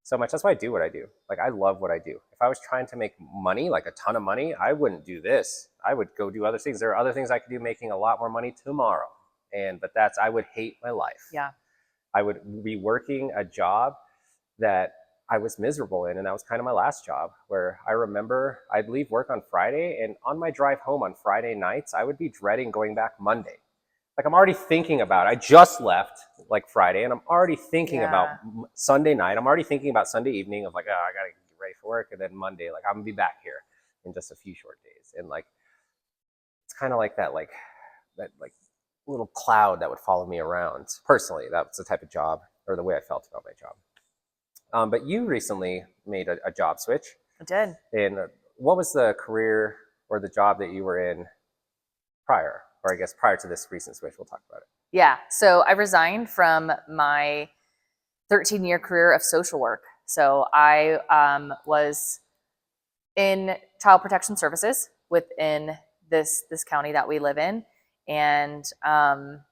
so much. That's why I do what I do. Like, I love what I do. If I was trying to make money, like a ton of money, I wouldn't do this. I would go do other things. There are other things I could do making a lot more money tomorrow. But I would hate my life. Yeah. I would be working a job that I was miserable in. And that was kind of my last job, where I remember I'd leave work on Friday, and on my drive home on Friday nights, I would be dreading going back Monday. Like, I'm already thinking about it. I just left like Friday, and I'm already thinking about Sunday night. I'm already thinking about Sunday evening of like, oh, I got to get ready for work. And then Monday, like, I'm going to be back here in just a few short days. And like, it's kind of like that little cloud that would follow me around. Personally, that's the type of job, or the way I felt about my job. But you recently made a job switch. I did. And what was the career or the job that you were in prior? Or I guess prior to this recent switch, we'll talk about it. Yeah. So I resigned from my 13-year career of social work. So I was in child protection services within this county that we live in. And that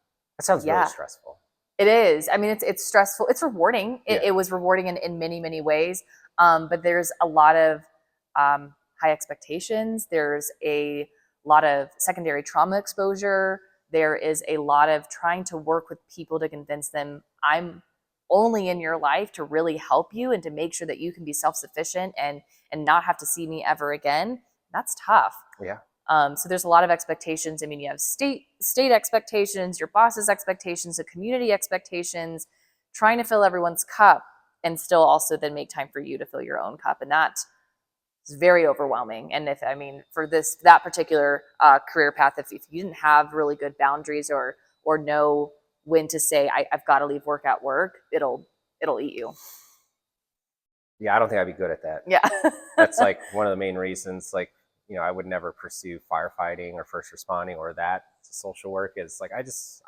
sounds really stressful. It is. I mean, it's stressful. It's rewarding. It was rewarding in many, many ways. But there's a lot of high expectations. There's a lot of secondary trauma exposure. There is a lot of trying to work with people to convince them I'm only in your life to really help you and to make sure that you can be self-sufficient and not have to see me ever again. That's tough. Yeah. So there's a lot of expectations. I mean, you have state expectations, your boss's expectations, the community expectations, trying to fill everyone's cup and still also then make time for you to fill your own cup. And that is very overwhelming. And for that particular career path, if you didn't have really good boundaries or know when to say, I've got to leave work at work, it'll eat you. Yeah, I don't think I'd be good at that. Yeah. That's like one of the main reasons, like, you know, I would never pursue firefighting or first responding or that social work. Is like,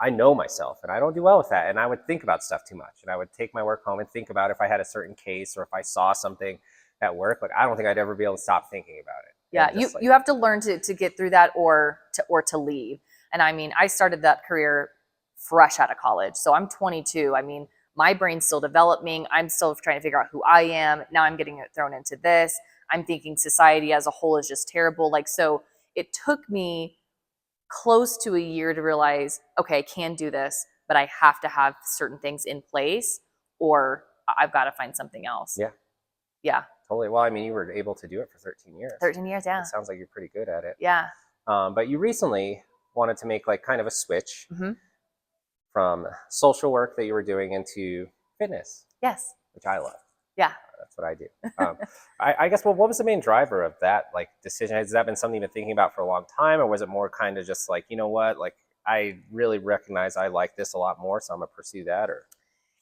I know myself and I don't do well with that. And I would think about stuff too much, and I would take my work home and think about if I had a certain case or if I saw something at work. Like, I don't think I'd ever be able to stop thinking about it. Yeah, you have to learn to get through that or to leave. And I mean, I started that career fresh out of college. So I'm 22. I mean, my brain's still developing. I'm still trying to figure out who I am. Now I'm getting thrown into this. I'm thinking society as a whole is just terrible. Like, so it took me close to a year to realize, okay, I can do this, but I have to have certain things in place or I've got to find something else. Yeah. Yeah. Totally. Well, I mean, you were able to do it for 13 years. 13 years, yeah. It sounds like you're pretty good at it. Yeah. But you recently wanted to make like kind of a switch Mm-hmm. from social work that you were doing into fitness. Yes. Which I love. Yeah. That's what I do. I guess, well, what was the main driver of that like decision? Has that been something you've been thinking about for a long time, or was it more kind of just like, you know what, like I really recognize I like this a lot more, so I'm gonna pursue that? Or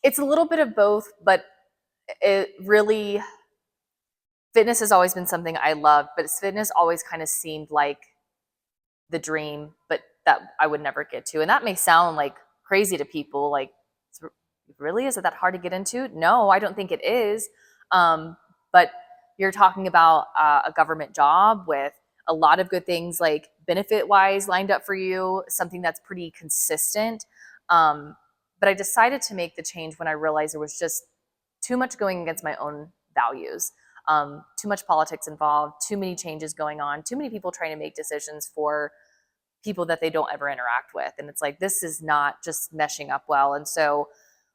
it's a little bit of both, but it really, fitness has always been something I loved, but fitness always kind of seemed like the dream, but that I would never get to. And that may sound like crazy to people. Like, really, is it that hard to get into? No, I don't think it is. But you're talking about a government job with a lot of good things, like benefit wise, lined up for you, something that's pretty consistent. But I decided to make the change when I realized there was just too much going against my own values. Too much politics involved, too many changes going on, too many people trying to make decisions for people that they don't ever interact with. And it's like, this is not just meshing up well. And so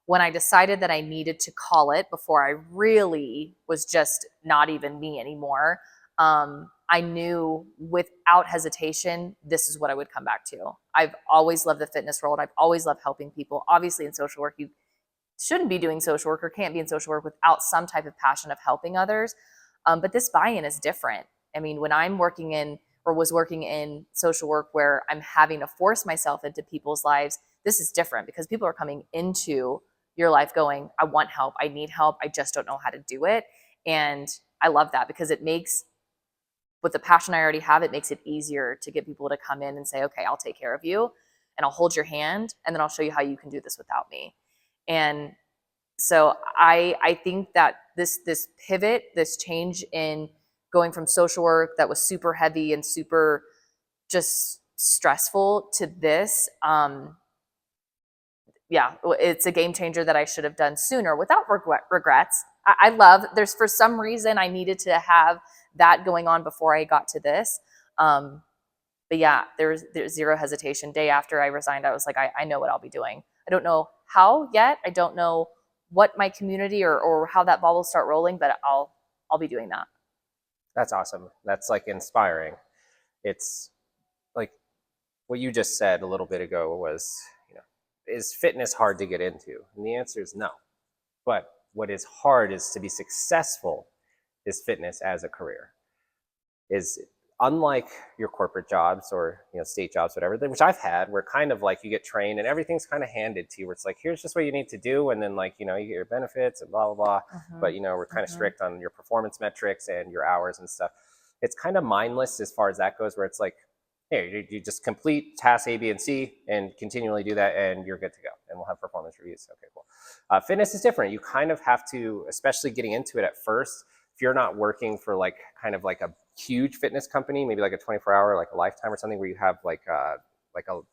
when I decided that I needed to call it before I really was just not even me anymore, I knew without hesitation, this is what I would come back to. I've always loved the fitness world. I've always loved helping people. Obviously in social work, you shouldn't be doing social work or can't be in social work without some type of passion of helping others. But this buy-in is different. I mean, when I'm working in or was working in social work where I'm having to force myself into people's lives, this is different because people are coming into your life going, I want help, I need help, I just don't know how to do it. And I love that because it makes, with the passion I already have, it makes it easier to get people to come in and say, okay, I'll take care of you and I'll hold your hand and then I'll show you how you can do this without me. And so I think that this pivot, this change in going from social work that was super heavy and super just stressful to this, yeah, it's a game changer that I should have done sooner without regrets. I love, there's for some reason I needed to have that going on before I got to this. But yeah, there's zero hesitation. Day after I resigned, I was like, I know what I'll be doing. I don't know how yet. I don't know what my community or how that ball will start rolling, but I'll be doing that. that's awesome. That's like inspiring. It's like what you just said a little bit ago was, you know, is fitness hard to get into? And the answer is no. But what is hard is to be successful is fitness as a career. Is unlike your corporate jobs or, you know, state jobs, whatever, which I've had, where kind of like you get trained and everything's kind of handed to you, where it's like, here's just what you need to do, and then like, you know, you get your benefits and blah blah blah. But you know, we're kind of strict on your performance metrics and your hours and stuff. It's kind of mindless as far as that goes, where it's like, hey, you just complete tasks A, B, and C and continually do that and you're good to go. And we'll have performance reviews. Okay, cool. Fitness is different. You kind of have to, especially getting into it at first, if you're not working for like kind of like a huge fitness company, maybe like a 24-hour, like a Lifetime or something where you have like a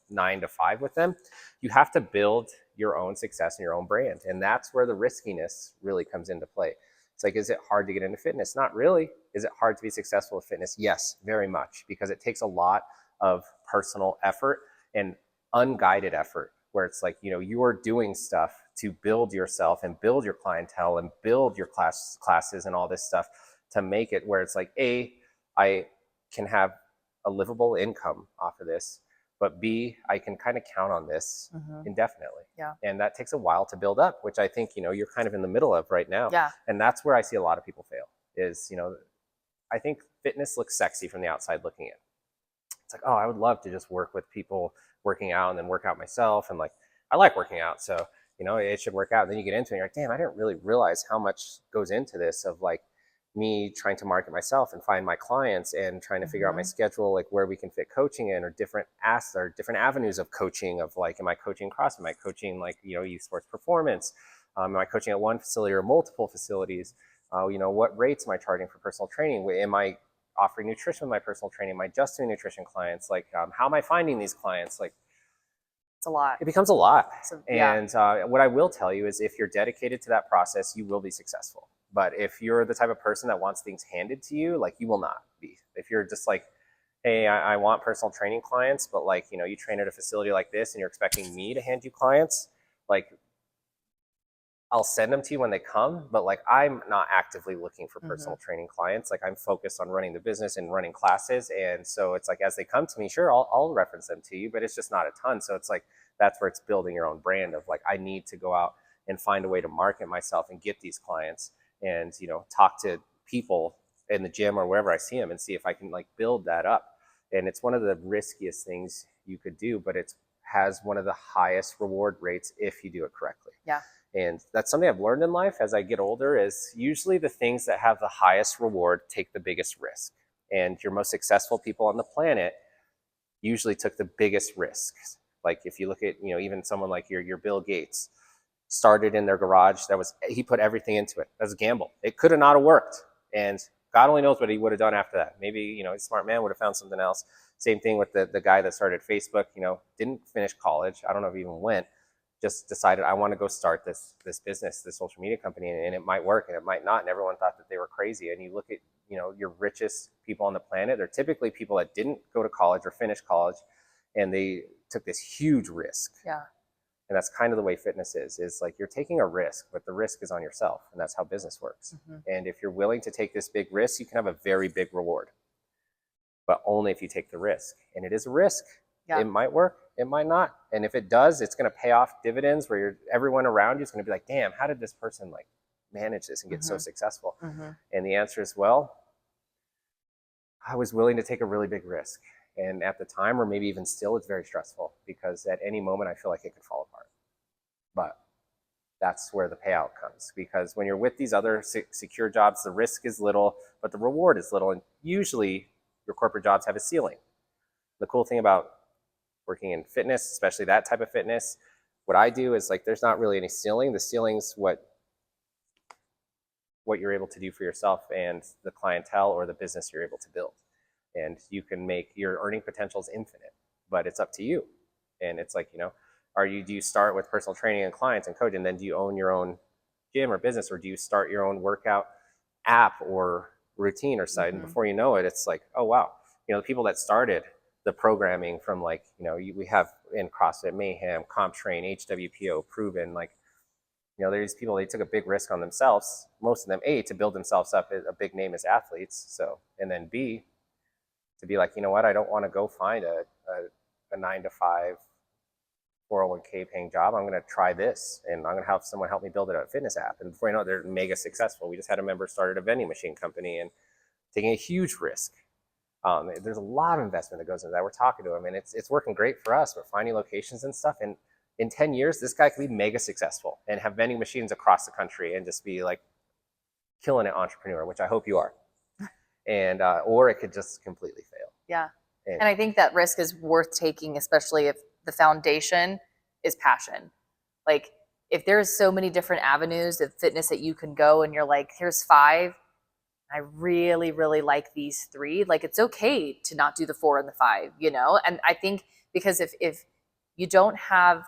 9 to 5 with them, you have to build your own success and your own brand. And that's where the riskiness really comes into play. It's like, is it hard to get into fitness? Not really. Is it hard to be successful with fitness? Yes, very much, because it takes a lot of personal effort and unguided effort, where it's like, you know, you are doing stuff to build yourself and build your clientele and build your classes and all this stuff to make it where it's like, A, I can have a livable income off of this, but B, I can kind of count on this indefinitely. Yeah. And that takes a while to build up, which I think, you know, you're kind of in the middle of right now. Yeah. And that's where I see a lot of people fail is, you know, I think fitness looks sexy from the outside looking in. It's like, oh, I would love to just work with people working out and then work out myself. And like, I like working out. So, you know, it should work out. And then you get into it and you're like, damn, I didn't really realize how much goes into this of like me trying to market myself and find my clients and trying to figure out my schedule, like where we can fit coaching in or different asks or different avenues of coaching of like, am I coaching CrossFit? Am I coaching like, you know, youth sports performance? Am I coaching at one facility or multiple facilities? You know, what rates am I charging for personal training? Am I offering nutrition with my personal training? Am I just doing nutrition clients? Like, how am I finding these clients? Like, it's a lot. It becomes a lot. So, yeah. And what I will tell you is if you're dedicated to that process, you will be successful. But if you're the type of person that wants things handed to you, like you will not be. If you're just like, hey, I want personal training clients, but like, you know, you train at a facility like this and you're expecting me to hand you clients, like I'll send them to you when they come, but like I'm not actively looking for personal training clients. Like I'm focused on running the business and running classes. And so it's like as they come to me, sure, I'll reference them to you, but it's just not a ton. So it's like that's where it's building your own brand of like I need to go out and find a way to market myself and get these clients and, you know, talk to people in the gym or wherever I see them and see if I can like build that up. And it's one of the riskiest things you could do, but it has one of the highest reward rates if you do it correctly. Yeah. And that's something I've learned in life as I get older is usually the things that have the highest reward take the biggest risk. And your most successful people on the planet usually took the biggest risks. Like if you look at, you know, even someone like your Bill Gates started in their garage. He put everything into it. That was a gamble. It could have not have worked. And God only knows what he would have done after that. Maybe, you know, a smart man would have found something else. Same thing with the guy that started Facebook, you know, didn't finish college. I don't know if he even went, just decided I want to go start this business, this social media company, and it might work and it might not. And everyone thought that they were crazy. And you look at, you know, your richest people on the planet, they're typically people that didn't go to college or finish college, and they took this huge risk. Yeah. And that's kind of the way fitness is like you're taking a risk, but the risk is on yourself. And that's how business works. And if you're willing to take this big risk, you can have a very big reward, but only if you take the risk. And it is a risk. Yeah. It might work, it might not. And if it does, it's going to pay off dividends where everyone around you is going to be like, damn, how did this person like manage this and get so successful? And the answer is, well, I was willing to take a really big risk. And at the time, or maybe even still, it's very stressful because at any moment I feel like it could fall apart. But that's where the payout comes, because when you're with these other secure jobs, the risk is little, but the reward is little. And usually your corporate jobs have a ceiling. The cool thing about working in fitness, especially that type of fitness, what I do is like there's not really any ceiling. The ceiling's what you're able to do for yourself and the clientele or the business you're able to build. And you can make your earning potential is infinite, but it's up to you. And it's like, you know, do you start with personal training and clients and coaching, and then do you own your own gym or business, or do you start your own workout app or routine or site? And before you know it, it's like, oh wow, you know, the people that started the programming from like, you know, we have in CrossFit, Mayhem, CompTrain, HWPO, Proven, like, you know, there's people, they took a big risk on themselves, most of them, A, to build themselves up a big name as athletes. So, and then B, to be like, you know what, I don't want to go find a 9-to-5 401k paying job. I'm going to try this, and I'm going to have someone help me build a fitness app. And before you know it, they're mega successful. We just had a member started a vending machine company and taking a huge risk. There's a lot of investment that goes into that. We're talking to him, and it's working great for us. We're finding locations and stuff. And in 10 years, this guy could be mega successful and have vending machines across the country and just be like killing it entrepreneur, which I hope you are. And or it could just completely fail. Yeah. And I think that risk is worth taking, especially if the foundation is passion. Like if there's so many different avenues of fitness that you can go and you're like, here's 5, I really, really like these 3. Like it's okay to not do the 4 and the 5, you know? And I think because if you don't have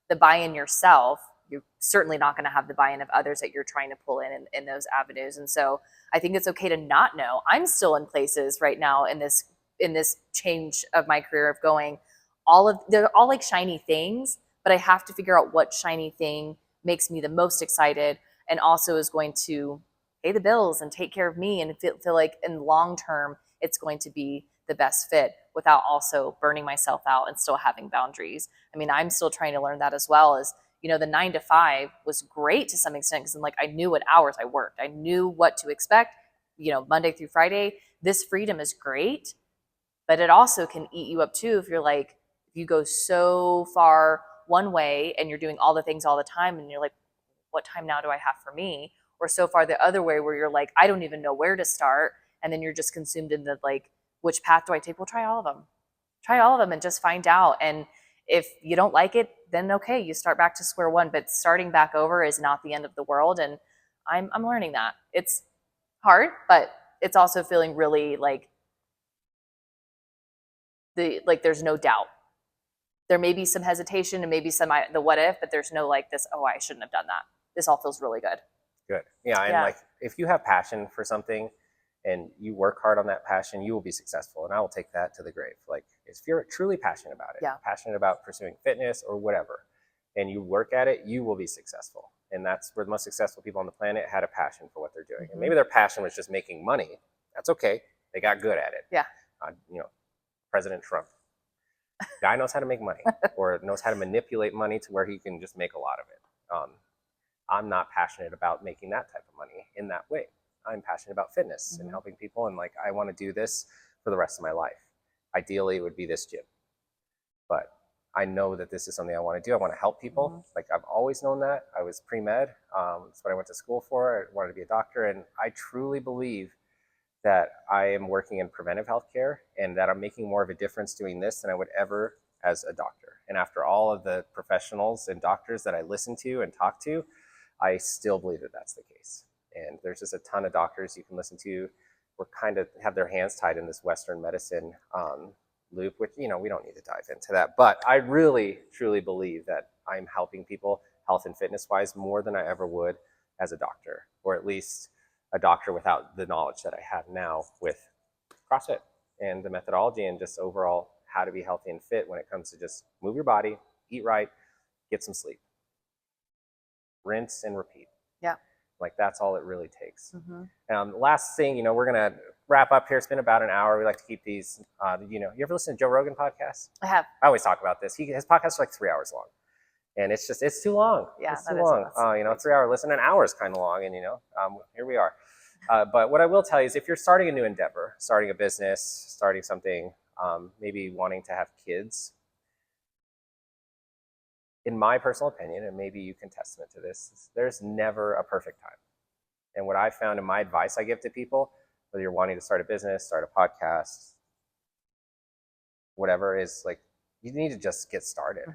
the buy-in yourself, you're certainly not going to have the buy-in of others that you're trying to pull in those avenues. And so I think it's okay to not know. I'm still in places right now in this change of my career of going, they're all like shiny things, but I have to figure out what shiny thing makes me the most excited and also is going to pay the bills and take care of me and feel like in the long term it's going to be the best fit without also burning myself out and still having boundaries. I mean, I'm still trying to learn that as well. As you know, the 9-to-5 was great to some extent because like I knew what hours I worked. I knew what to expect, you know, Monday through Friday. This freedom is great, but it also can eat you up too if you're like, if you go so far one way and you're doing all the things all the time and you're like, what time now do I have for me? Or so far the other way where you're like, I don't even know where to start. And then you're just consumed in the like, which path do I take? Well, try all of them. Try all of them and just find out. And if you don't like it, then okay, you start back to square one. But starting back over is not the end of the world. And I'm learning that. It's hard, but it's also feeling really like there's no doubt. There may be some hesitation and maybe some the what if, but there's no like this, oh, I shouldn't have done that. This all feels really good. Good. Yeah. And like if you have passion for something and you work hard on that passion, you will be successful. And I will take that to the grave. Like if you're truly passionate about it, passionate about pursuing fitness or whatever, and you work at it, you will be successful. And that's where the most successful people on the planet had a passion for what they're doing. And maybe their passion was just making money. That's okay. They got good at it. Yeah. You know, President Trump, guy knows how to make money or knows how to manipulate money to where he can just make a lot of it. I'm not passionate about making that type of money in that way. I'm passionate about fitness and helping people. And like, I want to do this for the rest of my life. Ideally, it would be this gym. But I know that this is something I want to do. I want to help people. Like I've always known that. I was pre-med. That's what I went to school for. I wanted to be a doctor. And I truly believe that I am working in preventive healthcare and that I'm making more of a difference doing this than I would ever as a doctor. And after all of the professionals and doctors that I listen to and talk to, I still believe that that's the case. And there's just a ton of doctors you can listen to. We're kind of have their hands tied in this Western medicine loop, which, you know, we don't need to dive into that. But I really, truly believe that I'm helping people health and fitness wise more than I ever would as a doctor, or at least a doctor without the knowledge that I have now with CrossFit and the methodology and just overall how to be healthy and fit when it comes to just move your body, eat right, get some sleep, rinse and repeat. Yeah. Like that's all it really takes. Last thing, you know, we're going to wrap up here. It's been about an hour. We like to keep these, you know, you ever listen to Joe Rogan podcasts? I have. I always talk about this. His podcasts are like 3 hours long. And it's too long. Yeah, it's too long. You know, 3 hour listen, an hour is kind of long. And, you know, here we are. But what I will tell you is if you're starting a new endeavor, starting a business, starting something, maybe wanting to have kids, in my personal opinion, and maybe you can testament to this, there's never a perfect time. And what I found in my advice I give to people, whether you're wanting to start a business, start a podcast, whatever, is like, you need to just get started.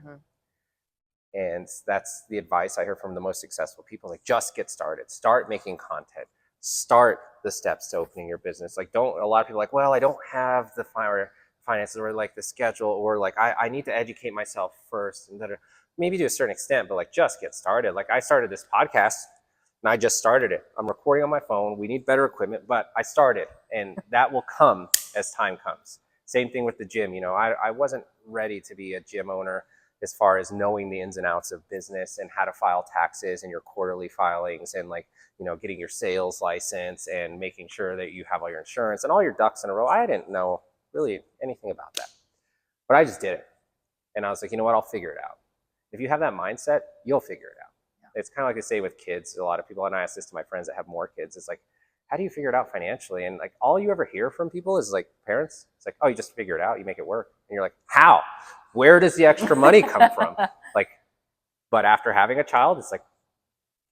And that's the advice I hear from the most successful people. Like, just get started. Start making content. Start the steps to opening your business. Like, a lot of people are like, well, I don't have the finances or like the schedule, or like, I need to educate myself first. And maybe to a certain extent, but like, just get started. Like, I started this podcast and I just started it. I'm recording on my phone. We need better equipment, but I started, and that will come as time comes. Same thing with the gym. You know, I wasn't ready to be a gym owner as far as knowing the ins and outs of business and how to file taxes and your quarterly filings and, like, you know, getting your sales license and making sure that you have all your insurance and all your ducks in a row. I didn't know really anything about that, but I just did it. And I was like, you know what, I'll figure it out. If you have that mindset, you'll figure it out. It's kind of like I say with kids. A lot of people, and I ask this to my friends that have more kids, it's like, how do you figure it out financially? And like, all you ever hear from people is like, parents, it's like, oh, you just figure it out, you make it work. And you're like, how? Where does the extra money come from? Like, but after having a child, it's like,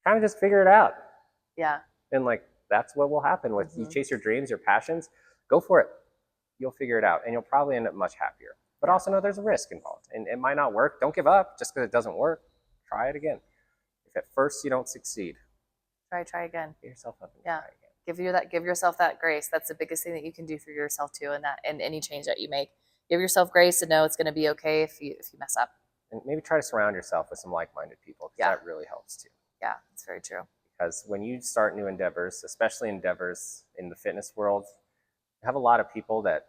kind of just figure it out. Yeah. And like, that's what will happen with you chase your dreams, your passions, go for it. You'll figure it out, and you'll probably end up much happier. But also know there's a risk involved, and it might not work. Don't give up just because it doesn't work. Try it again. If at first you don't succeed, try again. Get yourself up and try again. Give yourself that grace. That's the biggest thing that you can do for yourself too, and any change that you make. Give yourself grace to know it's going to be okay if you mess up. And maybe try to surround yourself with some like-minded people, because that really helps too. Yeah, it's very true. Because when you start new endeavors, especially endeavors in the fitness world, you have a lot of people that,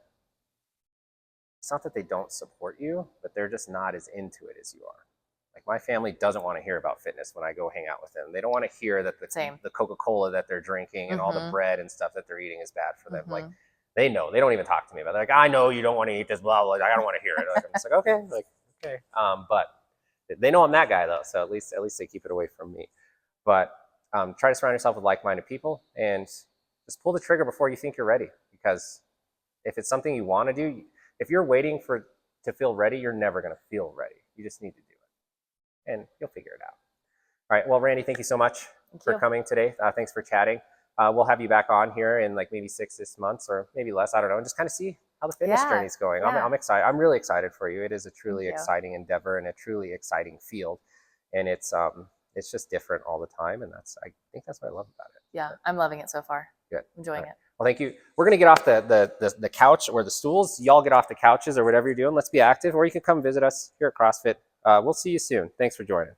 it's not that they don't support you, but they're just not as into it as you are. Like, my family doesn't want to hear about fitness when I go hang out with them. They don't want to hear that the Coca-Cola that they're drinking and all the bread and stuff that they're eating is bad for them. Like, they know. They don't even talk to me about it. They're like, I know you don't want to eat this, blah, blah. I don't want to hear it. Like, I'm just like, okay. Like, okay. But they know I'm that guy, though. So at least they keep it away from me. But try to surround yourself with like-minded people, and just pull the trigger before you think you're ready. Because if it's something you want to do, if you're waiting to feel ready, you're never going to feel ready. You just need to do it, and you'll figure it out. All right. Well, Randy, thank you so much for coming today. Thanks for chatting. We'll have you back on here in like maybe 6 months or maybe less. I don't know. And just kind of see how the fitness journey is going. I'm excited. I'm really excited for you. It is a truly exciting endeavor and a truly exciting field. And it's just different all the time. And I think that's what I love about it. Yeah. I'm loving it so far. Good. Enjoying it. Well, thank you. We're going to get off the couch or the stools. Y'all get off the couches or whatever you're doing. Let's be active, or you can come visit us here at CrossFit. We'll see you soon. Thanks for joining.